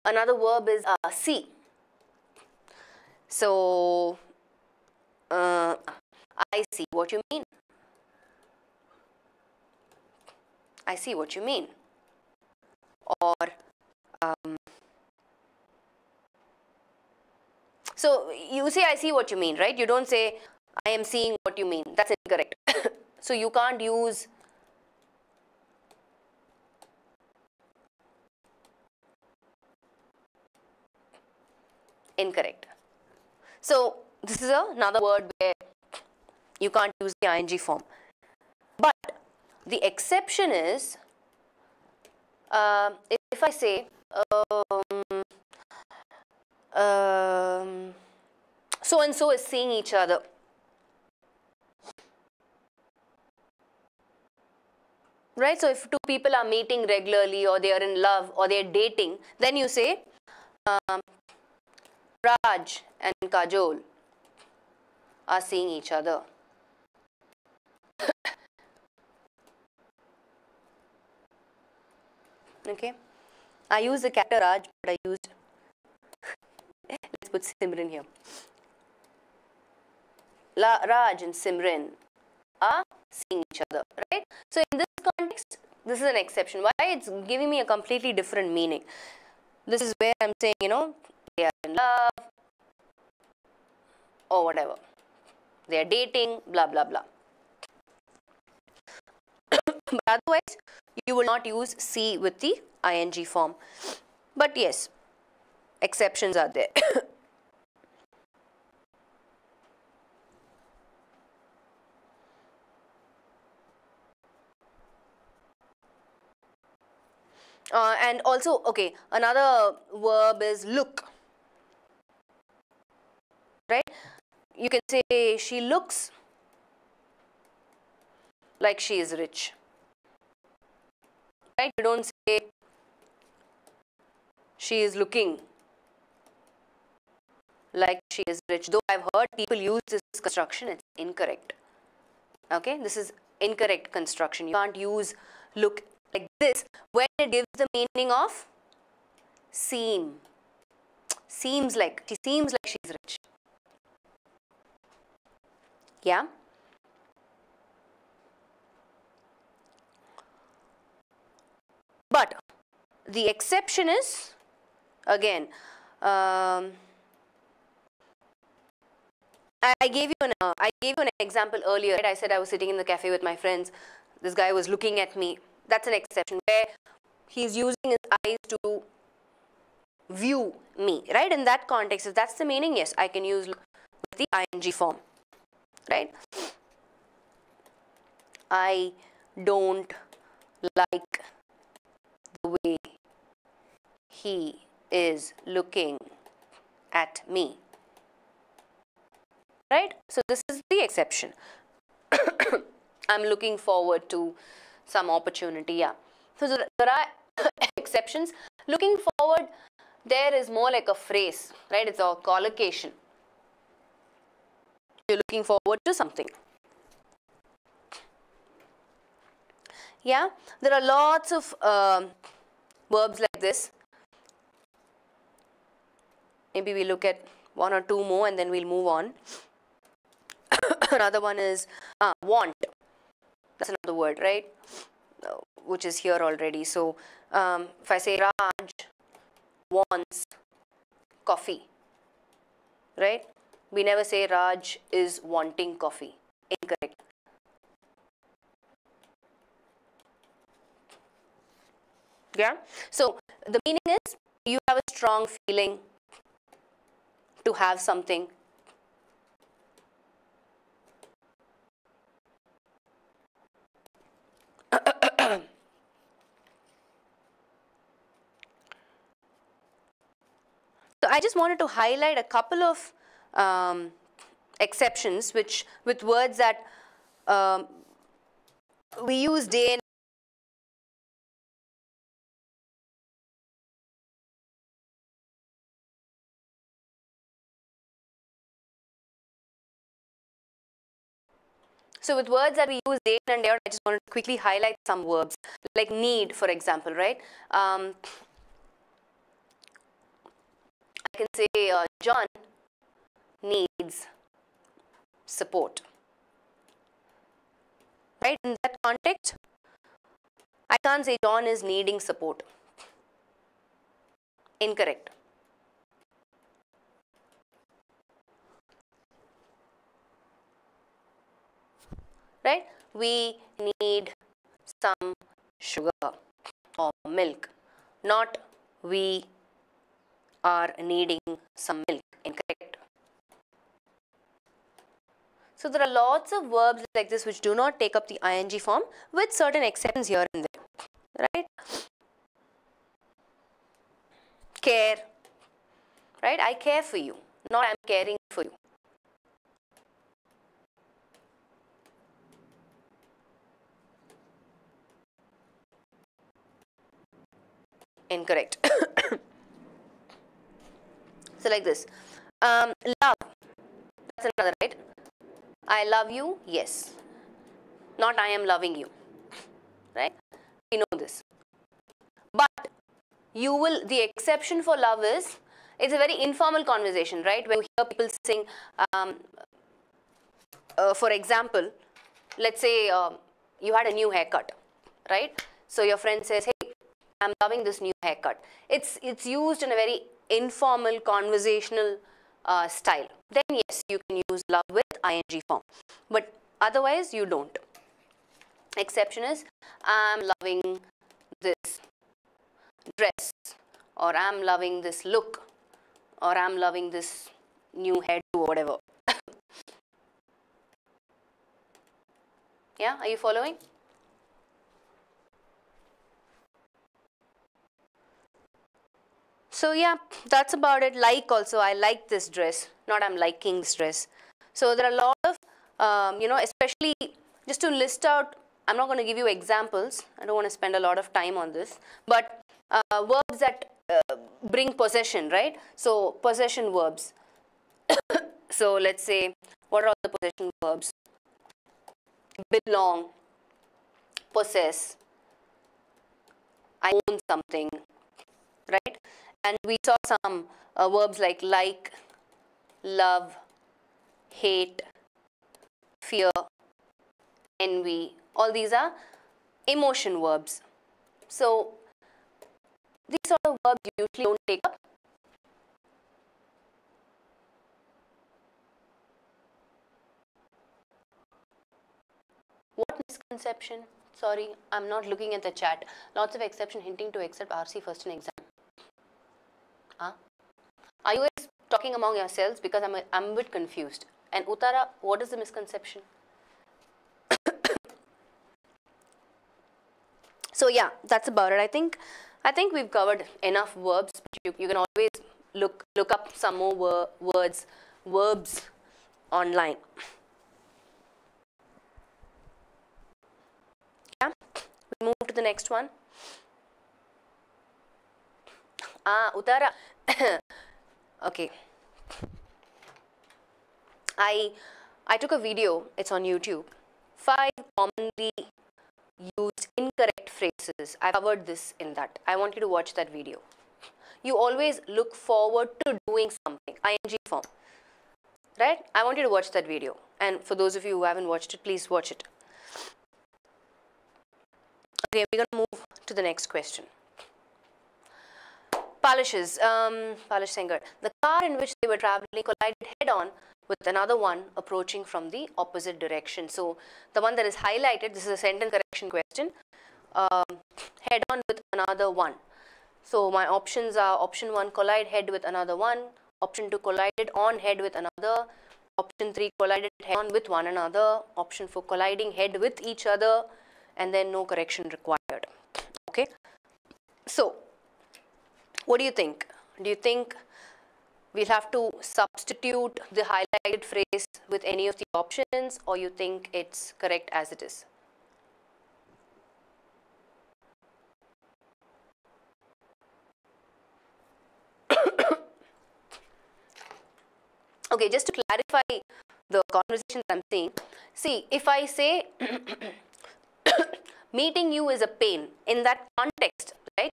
A: another verb is see. So, I see what you mean. I see what you mean. Or, so you say I see what you mean, right? You don't say I am seeing what you mean. That's incorrect. So you can't use incorrect. So this is another word where you can't use the ing form. But the exception is if I say so and so is seeing each other. right? So if two people are meeting regularly, or they are in love, or they are dating, then you say Raj and Kajol are seeing each other. Okay, I use the character Raj, but I used, let's put Simran here. Raj and Simran are seeing each other, right? So in this context, this is an exception. Why? It's giving me a completely different meaning. This is where I'm saying, you know, they are in love or whatever. They are dating, blah, blah, blah. But otherwise, you will not use see with the ing form. But yes, exceptions are there. And also, okay, another verb is look, right? You can say she looks like she is rich, right? You don't say she is looking like she is rich. Though I've heard people use this construction, it's incorrect. Okay, this is incorrect construction. You can't use look like this when it gives the meaning of seem. Seems like, she seems like she's rich. Yeah. But the exception is, again, I gave you an example earlier. Right? I said I was sitting in the cafe with my friends. This guy was looking at me. That's an exception where he's using his eyes to view me, right? In that context, if that's the meaning, yes, I can use with the ing form, right? I don't like the way he is looking at me, right? So this is the exception. I'm looking forward to some opportunity, yeah. So there are exceptions. Looking forward, there is more like a phrase, right? It's a collocation. You're looking forward to something. Yeah, there are lots of verbs like this. Maybe we look at one or two more and then we'll move on. Another one is want. That's another word, right? Which is here already. So if I say Raj wants coffee, right? We never say Raj is wanting coffee. Incorrect. Yeah. So the meaning is you have a strong feeling to have something. So I just wanted to highlight a couple of exceptions with words that we use day in. So with words that we use day in and day out, I just wanted to quickly highlight some verbs like need, for example, right? I can say John needs support, right? In that context, I can't say John is needing support. Incorrect. Right? We need some sugar or milk, not we are needing some milk. Incorrect. So there are lots of verbs like this which do not take up the ing form with certain exceptions here and there, right? Care, right? I care for you, not I'm caring for you. Incorrect. So like this. Love. That's another, right? I love you. Yes. Not I am loving you. Right? We know this. But you will, the exception for love is, it's a very informal conversation, right? When you hear people sing, for example, let's say you had a new haircut, right? So your friend says, hey, I'm loving this new haircut. It's used in a very informal, conversational style. Then yes, you can use love with ing form. But otherwise, you don't. Exception is, I'm loving this dress, or I'm loving this look, or I'm loving this new hairdo, whatever. Yeah, are you following? So yeah, that's about it. Like also, I like this dress, not I'm liking this dress. So there are a lot of, especially just to list out, I'm not going to give you examples. I don't want to spend a lot of time on this. But verbs that bring possession, right? So possession verbs. So let's say, what are all the possession verbs? Belong, possess, I own something, right? And we saw some verbs like, love, hate, fear, envy. All these are emotion verbs. So these sort of verbs you usually don't take up. What misconception? Sorry, I'm not looking at the chat. Lots of exception hinting to accept RC first in exam. Huh? Are you guys talking among yourselves? Because I'm a bit confused. And Uttara, what is the misconception? So yeah, that's about it. I think we've covered enough verbs. But you can always look up some more verbs online. Yeah, we move to the next one. Uttara. Okay. I took a video. It's on YouTube. 5 commonly used incorrect phrases. I covered this in that. I want you to watch that video. You always look forward to doing something, ing form, right? I want you to watch that video. And for those of you who haven't watched it, please watch it. Okay, we're going to move to the next question. Polishes, Polish Sengar. The car in which they were traveling collided head-on with another one approaching from the opposite direction. So the one that is highlighted, this is a sentence correction question, head-on with another one. So my options are option 1, collide head with another one, option 2, collided on head with another, option 3, collided head-on with one another, option 4, colliding head with each other, and then no correction required. Okay. So what do you think? Do you think we'll have to substitute the highlighted phrase with any of the options, or you think it's correct as it is? Okay, just to clarify the conversation I'm seeing, see, if I say meeting you is a pain, in that context, right?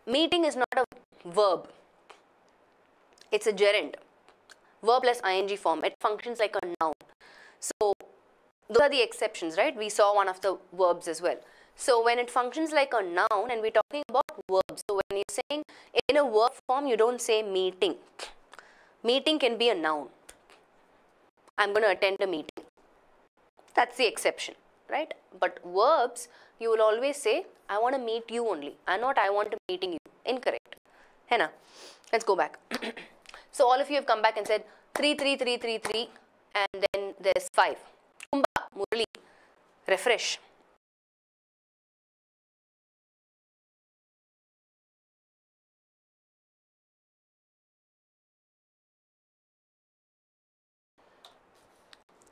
A: Meeting is not a verb. It's a gerund. Verb plus ing form. It functions like a noun. So those are the exceptions, right? We saw one of the verbs as well. So when it functions like a noun, and we're talking about verbs. So when you're saying in a verb form, you don't say meeting. Meeting can be a noun. I'm going to attend a meeting. That's the exception, right? But verbs, you will always say, I want to meet you only, and not I want to meeting you. Incorrect. Henna. Let's go back. So all of you have come back and said 3, 3, 3, 3, 3, and then there's 5. Kumba, Murali, refresh.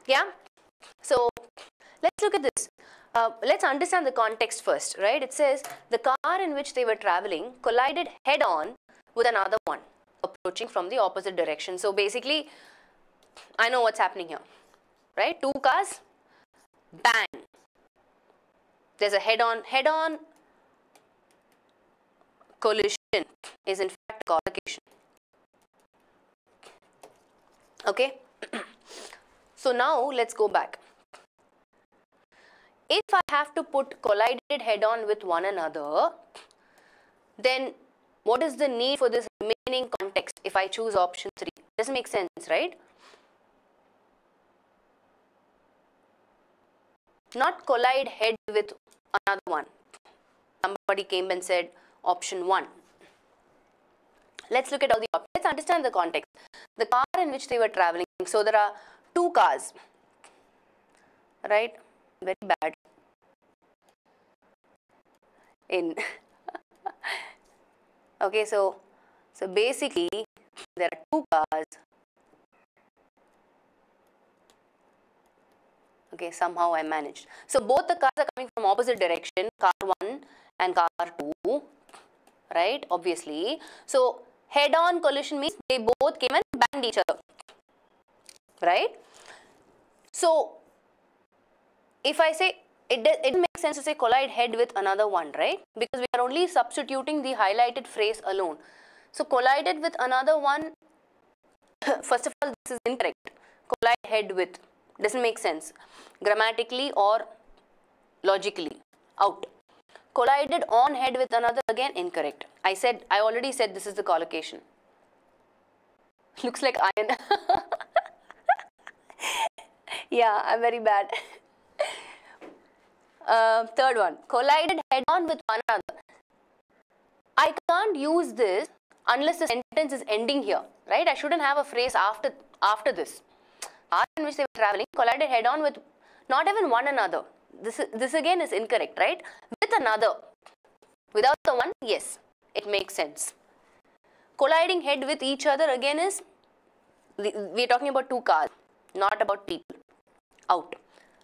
A: Yeah. So let's look at this. let's understand the context first, right? It says the car in which they were traveling collided head-on with another one approaching from the opposite direction. So basically, I know what's happening here, right? Two cars, bang. There's a head-on collision is in fact a collocation. Okay. So now let's go back. If I have to put collided head-on with one another, then what is the need for this remaining context if I choose option 3? Doesn't make sense, right? Not collide head with another one. Somebody came and said option 1. Let's look at all the options. Let's understand the context. The car in which they were traveling. So there are two cars, right? Very bad in okay, so basically there are two cars. Okay, somehow I managed. So both the cars are coming from opposite direction, car 1 and car 2, right? Obviously. So head-on collision means they both came and banged each other, right? So if I say it makes sense to say collide head with another one, right? Because we are only substituting the highlighted phrase alone. So collided with another one, first of all, this is incorrect. Collide head with doesn't make sense grammatically or logically, out. Collided on head with another, again incorrect. I already said this is the collocation. Looks like iron. Yeah, I'm very bad. Third one, collided head-on with one another. I can't use this unless the sentence is ending here, right? I shouldn't have a phrase after this. Car in which they were traveling collided head-on with not even one another. This again is incorrect, right? With another. Without the one, yes, it makes sense. Colliding head with each other again is, we are talking about two cars, not about people. Out.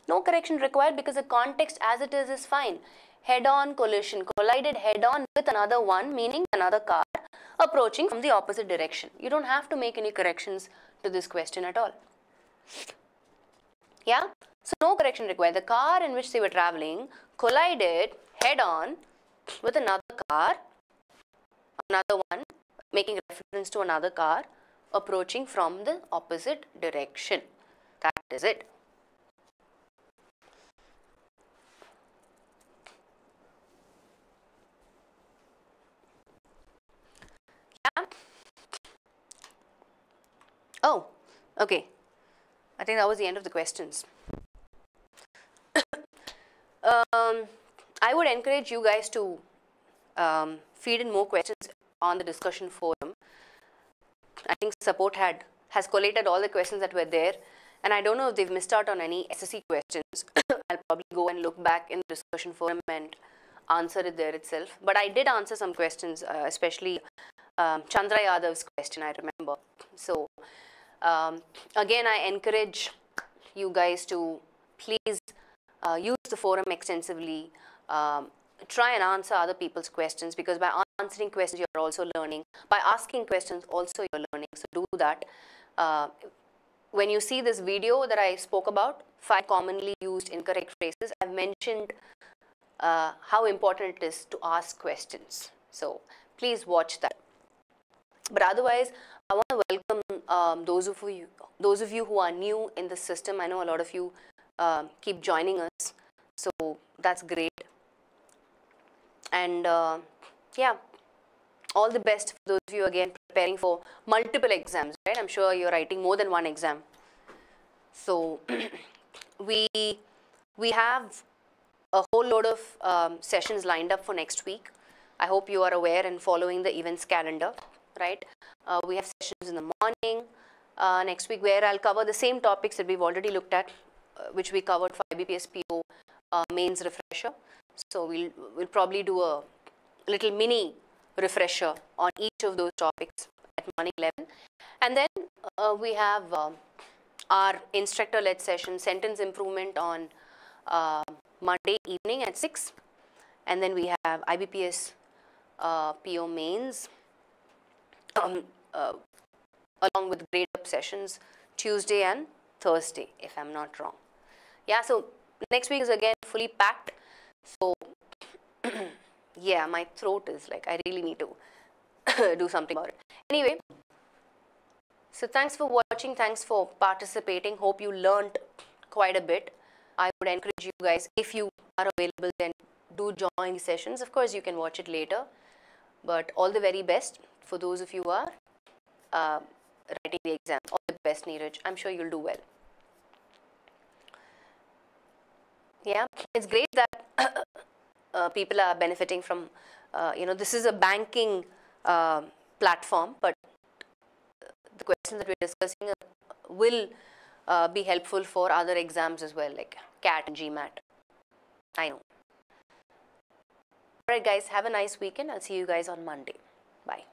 A: No correction required because the context as it is fine. Head-on collision, collided head-on with another one, meaning another car approaching from the opposite direction. You don't have to make any corrections to this question at all. Yeah? So no correction required. The car in which they were traveling collided head-on with another car, another one, making reference to another car approaching from the opposite direction. That is it. Yeah? Oh, okay. I think that was the end of the questions. I would encourage you guys to feed in more questions on the discussion forum. I think support has collated all the questions that were there, and I don't know if they've missed out on any SSC questions. I'll probably go and look back in the discussion forum and answer it there itself. But I did answer some questions, especially Chandra Yadav's question, I remember. So again, I encourage you guys to please use the forum extensively. Try and answer other people's questions, because by answering questions you're also learning. By asking questions also you're learning. So do that. When you see this video that I spoke about, 5 commonly used incorrect phrases, I've mentioned how important it is to ask questions. So please watch that. But otherwise, I want to welcome those of you who are new in the system. I know a lot of you keep joining us, so that's great. And yeah, all the best for those of you again preparing for multiple exams, right? I'm sure you're writing more than one exam. So we have a whole load of sessions lined up for next week. I hope you are aware and following the events calendar, right? We have sessions in the morning next week where I'll cover the same topics that we've already looked at, which we covered for IBPS PO mains refresher. So we'll probably do a little mini refresher on each of those topics at morning 11. And then we have our instructor-led session, sentence improvement on Monday evening at 6. And then we have IBPS PO mains along with grade up sessions Tuesday and Thursday, if I'm not wrong. Yeah, so next week is again fully packed. So yeah, my throat is like, I really need to do something about it. Anyway, so thanks for watching, thanks for participating. Hope you learned quite a bit. I would encourage you guys, if you are available, then do join the sessions. Of course, you can watch it later, but all the very best for those of you who are writing the exam. All the best, Neeraj. I'm sure you'll do well. Yeah, it's great that people are benefiting from, this is a banking platform, but the questions that we're discussing will be helpful for other exams as well, like CAT and GMAT. I know. Alright guys, have a nice weekend. I'll see you guys on Monday. Bye.